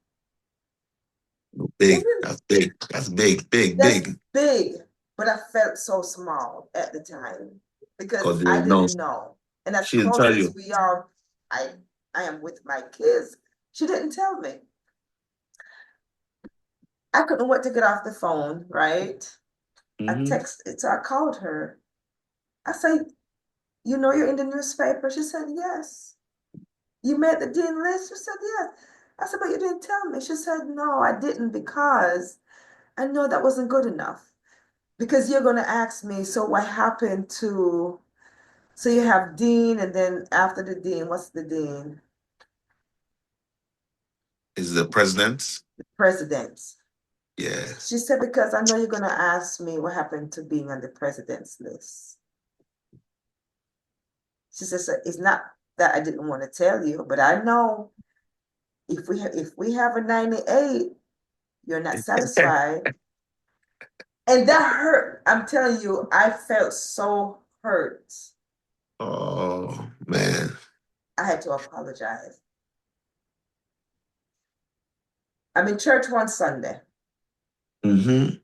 Big. Isn't That's big. That's big. Big. That's Big. big, but I felt so small at the time because Because I you know didn't know. And as she didn't close tell as you. we are, I I am with my kids. She didn't tell me. I couldn't wait to get off the phone, right? Mm-hmm. So I called her. I said, "You're in the newspaper?" She said, "Yes." "You made the dean list?" She said, "Yes." I said, "But you didn't tell me." She said, "No, I didn't because I know that wasn't good enough. Because you're going to ask me, so what happened to, so you have dean, and then after the dean, what's the dean? Is the president? The president." Yeah. She said, "Because I know you're going to ask me what happened to being on the president's list." She said, "So it's not that I didn't want to tell you, but I know if we have a 98, you're not satisfied." And that hurt. I'm telling you, I felt so hurt. Oh man. I had to apologize. I'm in church one Sunday, Mm-hmm.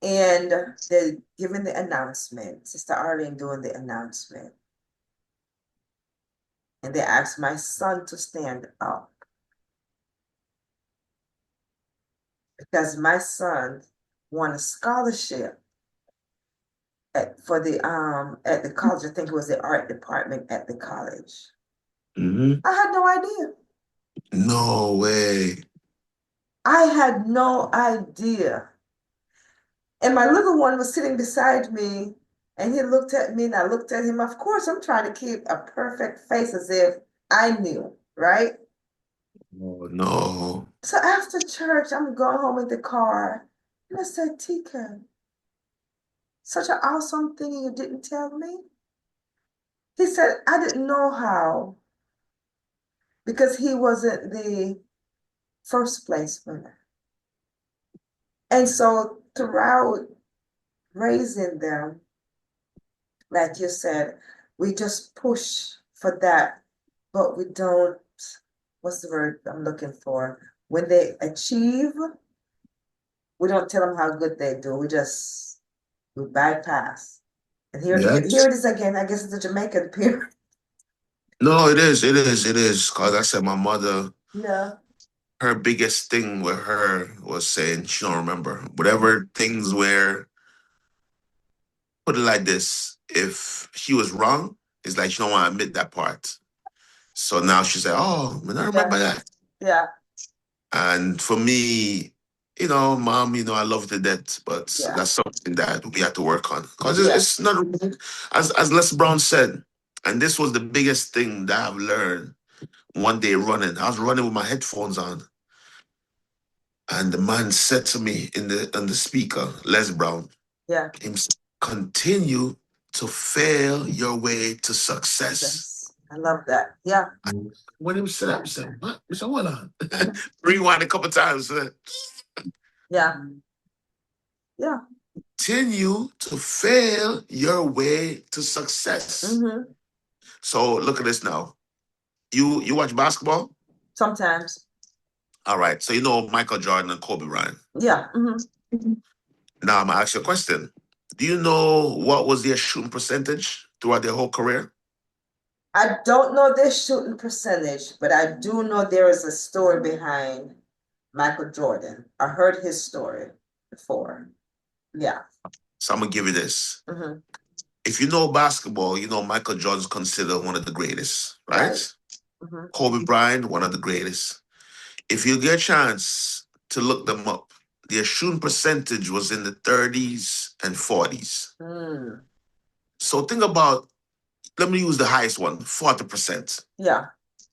and they're giving the announcement. Sister Arlene doing the announcement. And they asked my son to stand up because my son won a scholarship at the college. I think it was the art department at the college. Mm-hmm. I had no idea. No way. I had no idea. And my little one was sitting beside me, and he looked at me and I looked at him. Of course, I'm trying to keep a perfect face as if I knew, right? Oh no. So after church, I'm going home in the car, and I said, "TK, such an awesome thing you didn't tell me." He said, "I didn't know how because he wasn't the first place winner." And so throughout raising them, like you said, we just push for that, but we don't, what's the word I'm looking for? When they achieve, we don't tell them how good they do. We bypass. And here Yes. it is again. I guess it's a Jamaican period. No, it is. It is. It is. Cause I said my mother, Yeah. her biggest thing with her was saying she don't remember. Whatever things were, put it like this. If she was wrong, it's like she don't want to admit that part. So now she said, "Oh, man, I Yeah. remember that." Yeah. And for me, mom, I love you to death, but Yeah. that's something that we have to work on because Yeah. it's not, as Les Brown said, and this was the biggest thing that I've learned one day running. I was running with my headphones on, and the man said to me in the speaker, Les Brown, Yeah. him said, continue to fail your way to success. Yes. I love that. Yeah. And when he said that, I said, "What?" I said, "Hold on." Rewind a couple times. Yeah. Yeah. Continue to fail your way to success. Mm-hmm. So look at this now. You watch basketball? Sometimes. All right. So you know Michael Jordan and Kobe Bryant. Yeah. Mm-hmm. Now I'm gonna ask you a question. Do you know what was their shooting percentage throughout their whole career? I don't know their shooting percentage, but I do know there is a story behind Michael Jordan. I heard his story before. Yeah. So I'm gonna give you this. Mm-hmm. If you know basketball, you know Michael Jordan's considered one of the greatest, right? Right. Mm-hmm. Kobe Bryant, one of the greatest. If you get a chance to look them up, their shooting percentage was in the 30s and 40s. Mm. So think about, let me use the highest one, 40%. Yeah.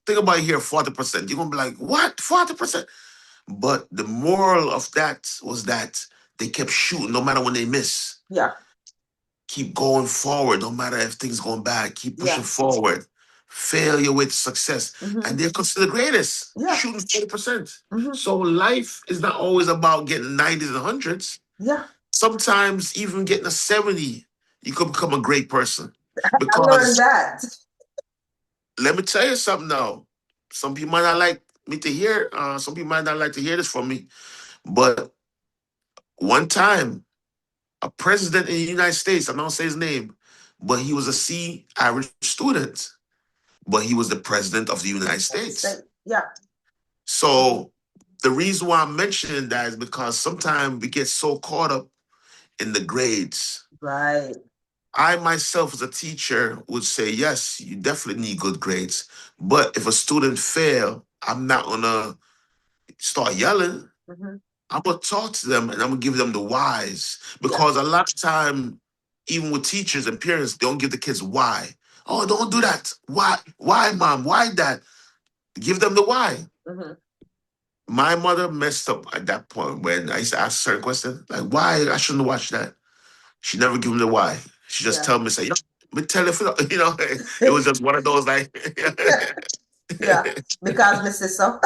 Think about here, 40%. You're gonna be like, what? 40%? But the moral of that was that they kept shooting no matter when they miss. Yeah. Keep going forward, no matter if things going bad. Keep pushing Yeah. forward. Fail your way to success. Mm-hmm. And they're considered the greatest, Yeah. shooting 40%. Mm-hmm. So life is not always about getting 90s and 100s. Yeah. Sometimes even getting a 70, you could become a great person. I learned Because that. let me tell you something now. Some people might not like me to hear, some people might not like to hear this from me. But one time, a president in the United States, I don't say his name, but he was a C average student, but he was the president of the United States. Yeah. So the reason why I'm mentioning that is because sometimes we get so caught up in the grades. Right. I myself, as a teacher, would say, yes, you definitely need good grades. But if a student fail, I'm not gonna start yelling. Mm-hmm. I'm gonna talk to them and I'm gonna give them the whys. Yeah. Because a lot of time, even with teachers and parents, they don't give the kids why. Oh, don't do that. Why? Why, mom? Why, dad? Give them the why. Mm-hmm. My mother messed up at that point when I used to ask certain questions, like why I shouldn't watch that. She never give me the why. She just Yeah. tell me, say, but tell if it was just one of those like Yeah. Because Mrs. So.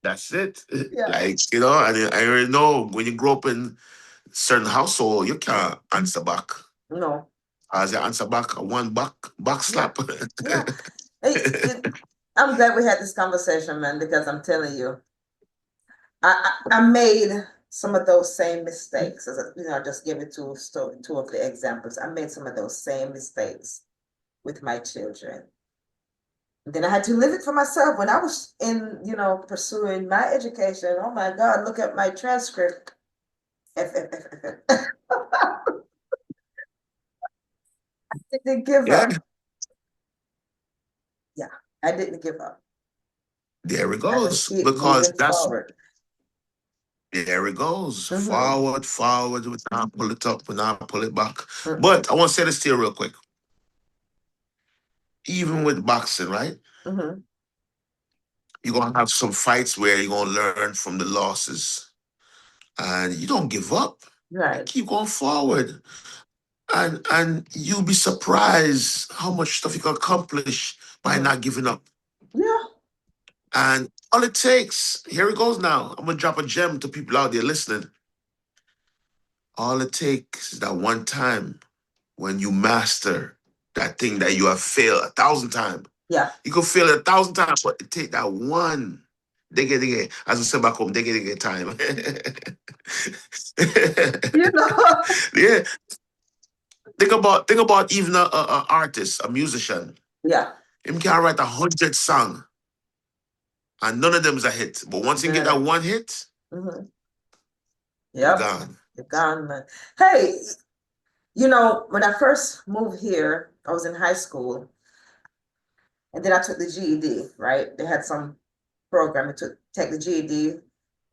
that's it. Yeah. Like, I already know when you grow up in certain household, you can't answer back. No. As you answer back, one back Yeah. slap. Yeah. I'm glad we had this conversation, man, because I'm telling you, I made some of those same mistakes. Just give it two of the examples. I made some of those same mistakes with my children. Then I had to live it for myself when I was pursuing my education. Oh my God, look at my transcript. I didn't give Yeah, up. Yeah, I didn't give up. there it I just goes. keep Because moving forward. there it goes. Mm-hmm. Forward. We not pull it up, we not pull it back. Mm-hmm. But I want to say this to you real quick. Even with boxing, right? Mm-hmm. You're gonna have some fights where you're gonna learn from the losses. And you don't give up. You Right. keep going forward. And you'll be surprised how much stuff you can accomplish by Mm-hmm. not giving up. Yeah. And all it takes, here it goes now. I'm gonna drop a gem to people out there listening. All it takes is that one time when you master that thing that you have failed 1,000 times. Yeah. You can fail it 1,000 times, but it take that one. Dig it. As we say back home, dig it time. You know. Yeah. Think about even a artist, a musician. Yeah. Him can write 100 songs, and none of them is a hit. But once you get that None. one hit, Mm-hmm. you're Yep. gone. You're gone, man. Hey, when I first moved here, I was in high school. And then I took the GED, right? They had some program to take the GED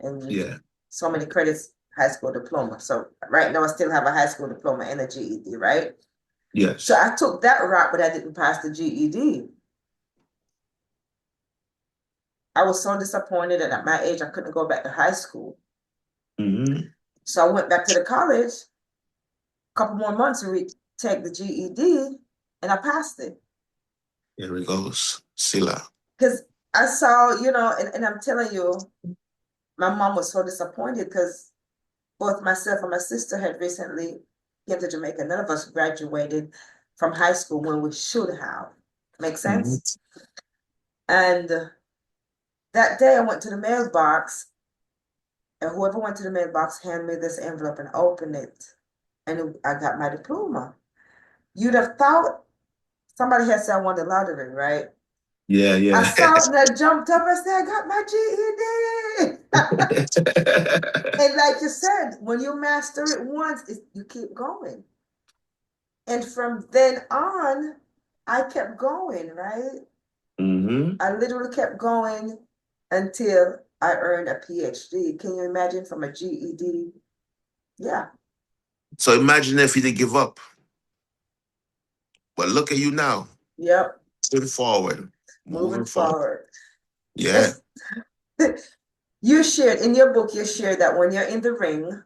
and Yeah. so many credits high school diploma. So right now I still have a high school diploma and a GED, right? So Yes. I took that route, but I didn't pass the GED. I was so disappointed, and at my age, I couldn't go back to high school. Mm-hmm. So I went back to the college, a couple more months to retake the GED, and I passed it. Here it goes. Sila. Because I saw, and I'm telling you, my mom was so disappointed because both myself and my sister had recently came to Jamaica. None of us graduated from high school when we should have. Make Mm-hmm. sense? And that day I went to the mailbox, and whoever went to the mailbox handed me this envelope and opened it. And I got my diploma. You'd have thought somebody had said I won the lottery, right? Yeah, I yeah. saw it and I jumped up and said, I got my GED. And like you said, when you master it once, you keep going. And from then on, I kept going, right? Mm-hmm. I literally kept going until I earned a PhD. Can you imagine from a GED? Yeah. So imagine if you did give up. But look at you now. Yep. Moving forward. Moving Moving forward. forward. Yeah. It's you shared in your book, you shared that when you're in the ring,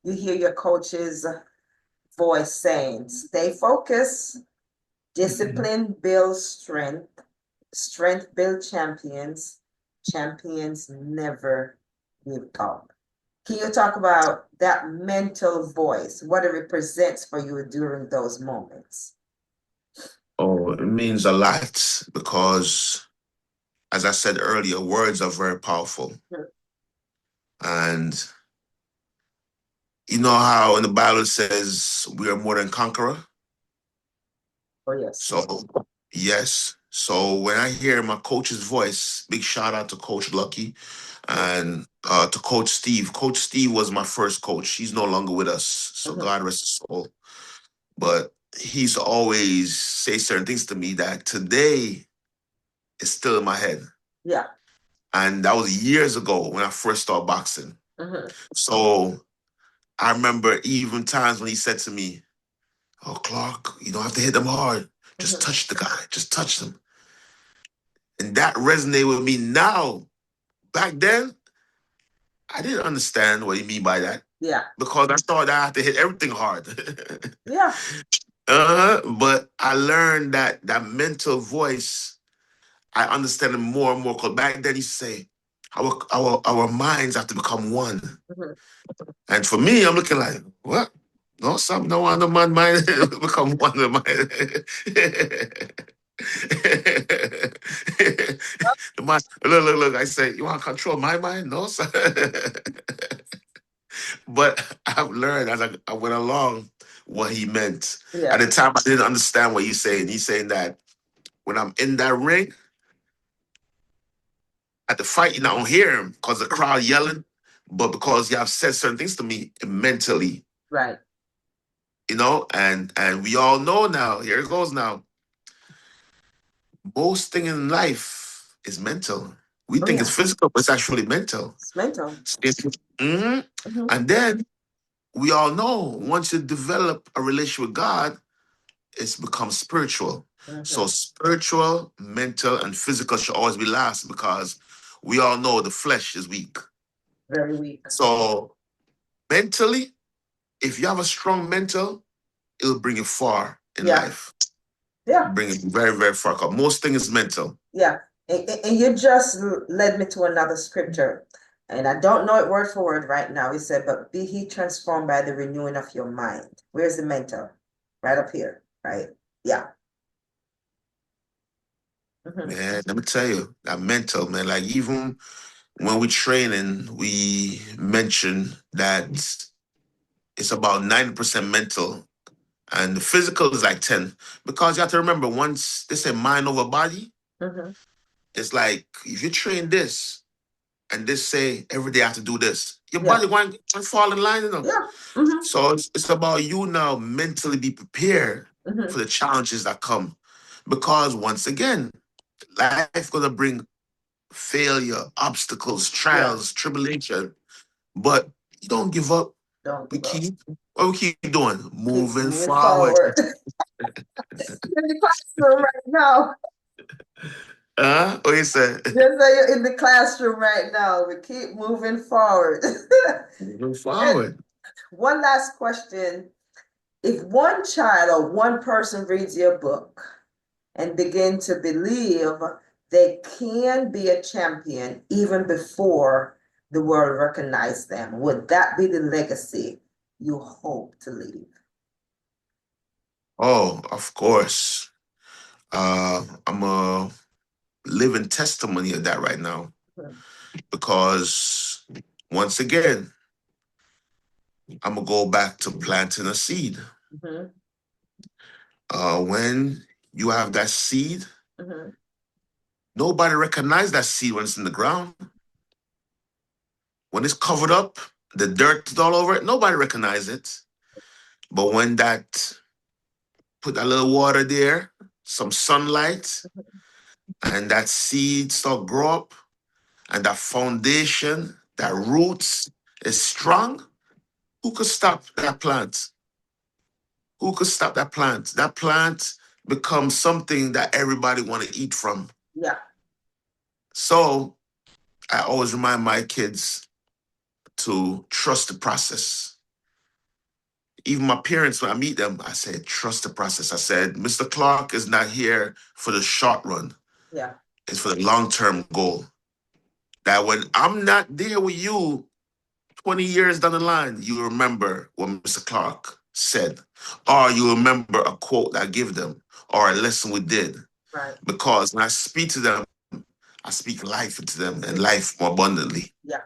you hear your coach's voice saying, stay focused, Mhm. discipline builds strength, strength builds champions, champions never give up. Can you talk about that mental voice, what it represents for you during those moments? Oh, it means a lot because, as I said earlier, words are very powerful. And you know how in the Bible it says we are more than conqueror? Oh, yes. So, yes. So when I hear my coach's voice, big shout out to Coach Lucky and to Coach Steve. Coach Steve was my first coach. He's no longer with us. So God rest his soul. But he's always say certain things to me that today is still in my head. Yeah. And that was years ago when I first started boxing. Mm-hmm. So I remember even times when he said to me, oh, Clarke, you don't have to hit them hard. Just Mm-hmm. touch the guy. Just touch them. And that resonated with me now. Back then, I didn't understand what he mean by that. Yeah. Because I thought I had to hit everything hard. Yeah. But I learned that that mental voice, I understand it more and more. Because back then he say, our minds have to become one. Mm-hmm. And for me, I'm looking like, what? No, some no one of my mind become one of my look, I say, you want to control my mind? No, sir. But I've learned as I went along what he meant. At Yeah. the time, I didn't understand what he's saying. He's saying that when I'm in that ring, at the fight, you don't hear him because the crowd yelling, but because you have said certain things to me mentally, Right. and we all know now, here it goes now. Most thing in life is mental. We Oh, think it's yeah. physical, but it's actually mental. It's mental. Mhm. Mm-hmm. And then we all know once you develop a relationship with God, it's become spiritual. So Mm-hmm. spiritual, mental, and physical should always be last because we all know the flesh is weak. Very weak. So mentally, if you have a strong mental, it'll bring you far in Yeah. life. Yeah. Bring you very, very far. 'Cause most things is mental. Yeah. And you just led me to another scripture. And I don't know it word for word right now. He said, but be he transformed by the renewing of your mind. Where's the mental? Right up here, right? Yeah. Mm-hmm. Man, let me tell you, that mental, man, like even when we training, we mention that it's about 90% mental and the physical is like 10. Because you have to remember, once they say mind over body, Mm-hmm. it's like if you train this and this say every day I have to do this, your Yeah. body won't fall in line, Yeah. Mm-hmm. So it's about you now mentally be prepared Mm-hmm. for the challenges that come. Because once again, life gonna bring failure, obstacles, trials, tribulation. But you don't give up. Don't We give up. keep what we keep doing, Keep moving moving forward. forward. In the classroom right now. What you say? Just say you're in the classroom right now. We keep moving forward. Moving forward. One last question. If one child or one person reads your book and begin to believe they can be a champion even before the world recognizes them, would that be the legacy you hope to leave? Oh, of course. I'm a living testimony of that right now Mhm. because once again, I'm gonna go back to planting a seed. Mhm. When you have that seed, Mhm. nobody recognizes that seed when it's in the ground. When it's covered up, the dirt is all over it, nobody recognizes it. But when that put a little water there, some sunlight, and that seed start grow up, and that foundation, that roots is strong, who could stop that plant? Who could stop that plant? That plant becomes something that everybody want to eat from. Yeah. So I always remind my kids to trust the process. Even my parents, when I meet them, I said, trust the process. I said, Mr. Clarke is not here for the short run. Yeah. It's for the long-term goal. That when I'm not there with you 20 years down the line, you remember what Mr. Clarke said. Or you remember a quote that I give them or a lesson we did. Right. Because when I speak to them, I speak life into them and life more abundantly. Yeah.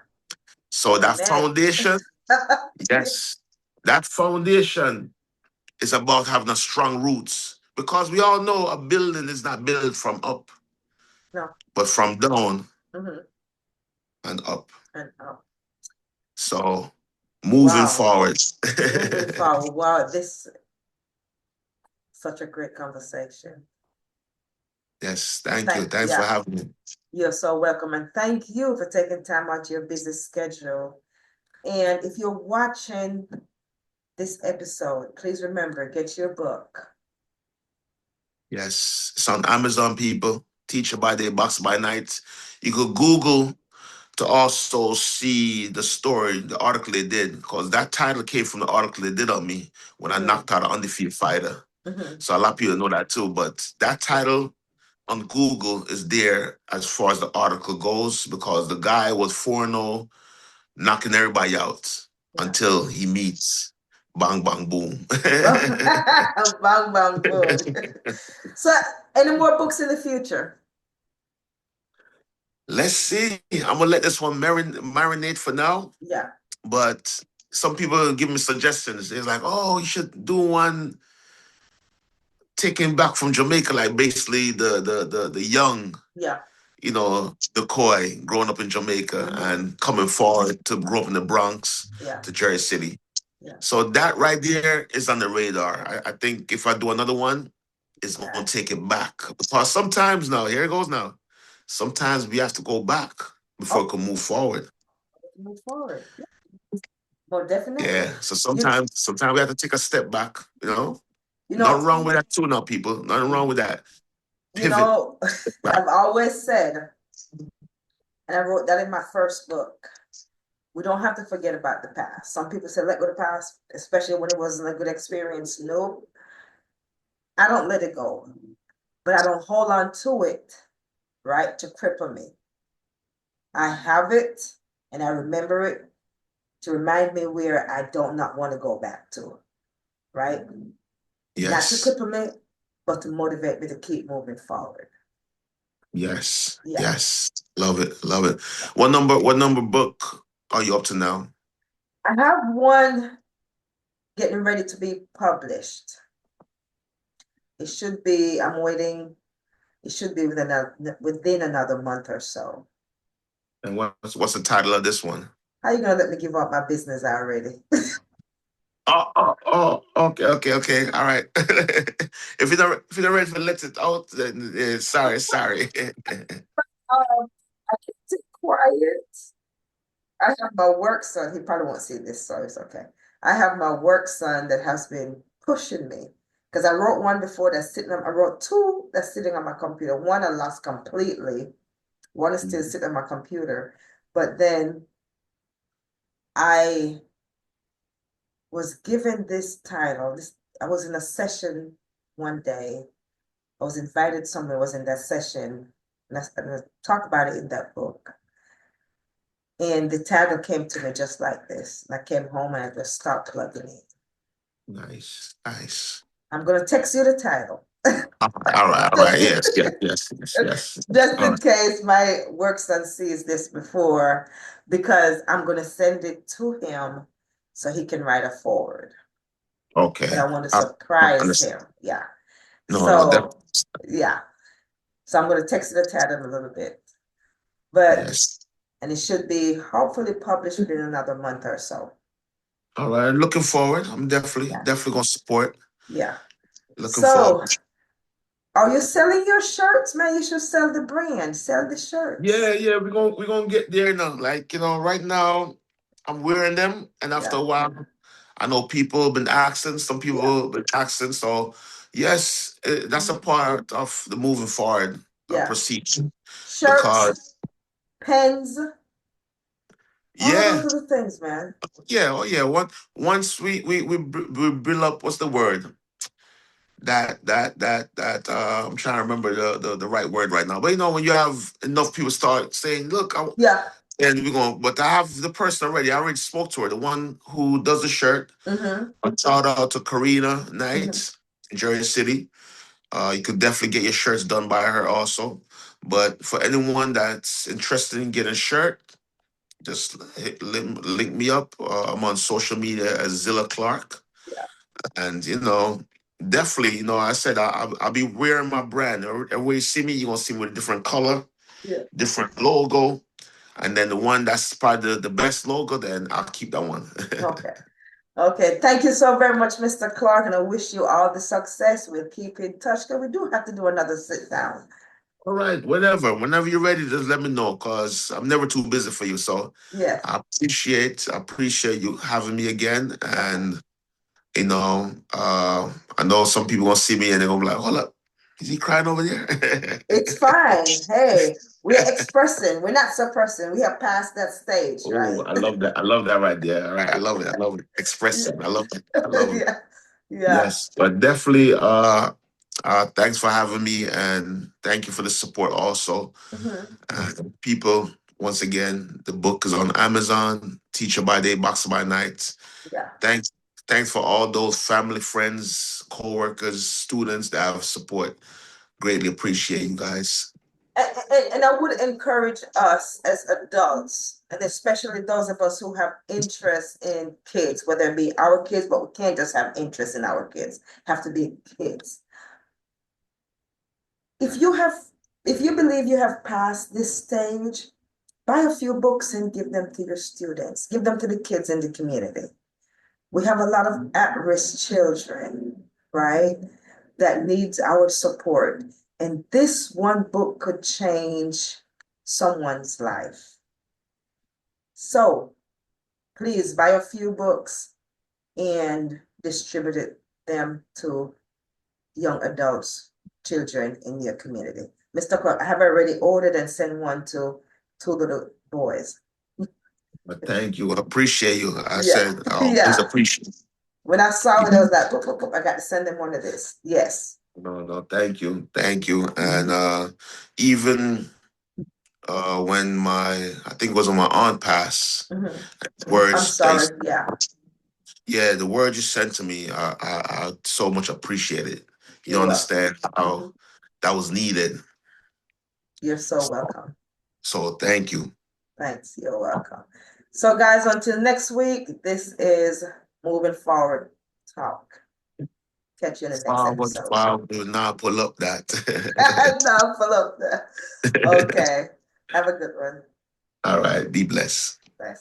So that Amen. foundation, yes, that foundation is about having a strong roots. Because we all know a building is not built from up, No. but from down Mhm. and up. And So moving wow. forward. Moving forward. Wow, this such a great conversation. Yes, thank you. Thank Thanks for yeah. having me. You're so welcome. And thank you for taking time out of your busy schedule. And if you're watching this episode, please remember, get your book. Yes, it's on Amazon, people. Teacher by day, box by night. You could Google to also see the story, the article they did, because that title came from the article they did on me when I knocked out an undefeated fighter. Mhm. So a lot of people know that too. But that title on Google is there as far as the article goes because the guy was 4-0, knocking everybody out Yeah. until he meets Bang Bang Boom. Bang, bang, boom. So, any more books in the future? Let's see. I'm gonna let this one marinate for now. Yeah. But some people give me suggestions. It's like, oh, you should do one taking back from Jamaica, like basically the young, Yeah. the Koi growing up in Jamaica and coming forward to grow up in the Bronx Yeah. to Jersey City. Yeah. So that right there is on the radar. I think if I do another one, it's Yeah. gonna take it back. Because sometimes now, here it goes now. Sometimes we have to go back before we can move forward. Move forward. Yeah. Well, definitely. Yeah. So You, sometimes we have to take a step back, you Nothing know, wrong with that too now, people. Nothing wrong with that. you Pivot know, back. I've always said, and I wrote that in my first book, we don't have to forget about the past. Some people say let go of the past, especially when it wasn't a good experience. No, I don't let it go, but I don't hold on to it, right, to cripple me. I have it and I remember it to remind me where I don't not want to go back to, right? Not to Yes. cripple me, but to motivate me to keep moving forward. Yes. Yeah. Yes. Love it. Love it. What number book are you up to now? I have one getting ready to be published. It should be, I'm waiting, it should be within another month or so. And what's the title of this one? How you gonna let me give up my business already? Okay. All right. If you're not ready to let it out, then sorry. I kept it quiet. I have my work son. He probably won't see this, so it's okay. I have my work son that has been pushing me because I wrote one before that's sitting on. I wrote two that's sitting on my computer. One I lost completely. One is still sitting on my computer. But then I was given this title. This I was in a session one day. I was invited somewhere. Was in that session, and I talk about it in that book. And the title came to me just like this. And I came home and I just stopped plugging it. Nice. I'm gonna text you the title. All right. Yes. Just All in right. case my work son sees this before, because I'm gonna send it to him so he can write a forward. But Okay. I want to I surprise understand. him. Yeah. No, So yeah. So I'm gonna text you the title in a little bit. But yes. and it should be hopefully published within another month or so. All right. Looking forward. I'm Yeah. definitely gonna support. Yeah. Looking So forward. are you selling your shirts, man? You should sell the brand, sell the shirts. Yeah. We're gonna get there now. Like, right now I'm wearing them, and after Yeah, a while, I know people have been asking, some yeah, people have been asking. So yes, that's a mhm, part of the moving forward yeah. procedure. Shirts, Because pens, all of yeah, those little things, man. yeah. Once we build up, what's the word? I'm trying to remember the right word right now. But when you have enough people start saying, "Look," Yeah. and we're going, but I have the person already. I already spoke to her, the one who does the shirt. Mm-hmm. A shout out to Karina Mm-hmm. Knight in Jersey City. You could definitely get your shirts done by her also. But for anyone that's interested in getting a shirt, just link me up. I'm on social media as Zilla Clarke. Yeah. And, definitely, I said I'll be wearing my brand. Everywhere you see me, you're going to see me with a different color, Yeah. different logo. And then the one that's probably the best logo, then I'll keep that one. Okay. Okay. Thank you so very much, Mr. Clarke, and I wish you all the success. We'll keep in touch because we do have to do another sit down. All right, whenever you're ready, just let me know because I'm never too busy for you. So Yes. I appreciate you having me again. Okay. And I know some people gonna see me and they're gonna be like, "Hold up, is he crying over there?" It's fine. Hey, we're expressing. We're not suppressing. We have passed that stage, Oh, right? I love that. I love that right there. All right, I love it. I love it. Yeah. Expressing. I love it. I love it. Yeah. Yeah. Yes, but definitely. Thanks for having me, and thank you for the support also. Hmm. People, once again, the book is on Amazon. Teacher by Day, Boxer by Night. Yeah. Thanks, thanks for all those family, friends, co-workers, students that have support. Greatly appreciate you guys. And I would encourage us as adults, and especially those of us who have interest in kids, whether it be our kids, but we can't just have interest in our kids, have to be kids. If you have, if you believe you have passed this stage, buy a few books and give them to your students, give them to the kids in the community. We have a lot of at-risk children, right, that needs our support. And this one book could change someone's life. So please buy a few books and distribute them to young adults, children in your community. Mr. Clarke, I have already ordered and sent one to two little boys. But thank you. I appreciate you. I Yeah, said, I always yeah. appreciate When I saw it, I you. was like, I got to send them one of this. Yes. No, thank you. Thank you. And even when I think it was on my aunt passed, Mhm. I'm words that sorry. Yeah, yeah, the word you sent to me, I so much appreciate it. You you're don't welcome. understand how Mhm. that was needed. You're so welcome. So thank you. Thanks. You're welcome. So, guys, until next week, this is Moving Forward Talk. Catch you in the next episode. Do not pull up that. No, full of that. Okay. Have a good one. All right, be blessed. Bye.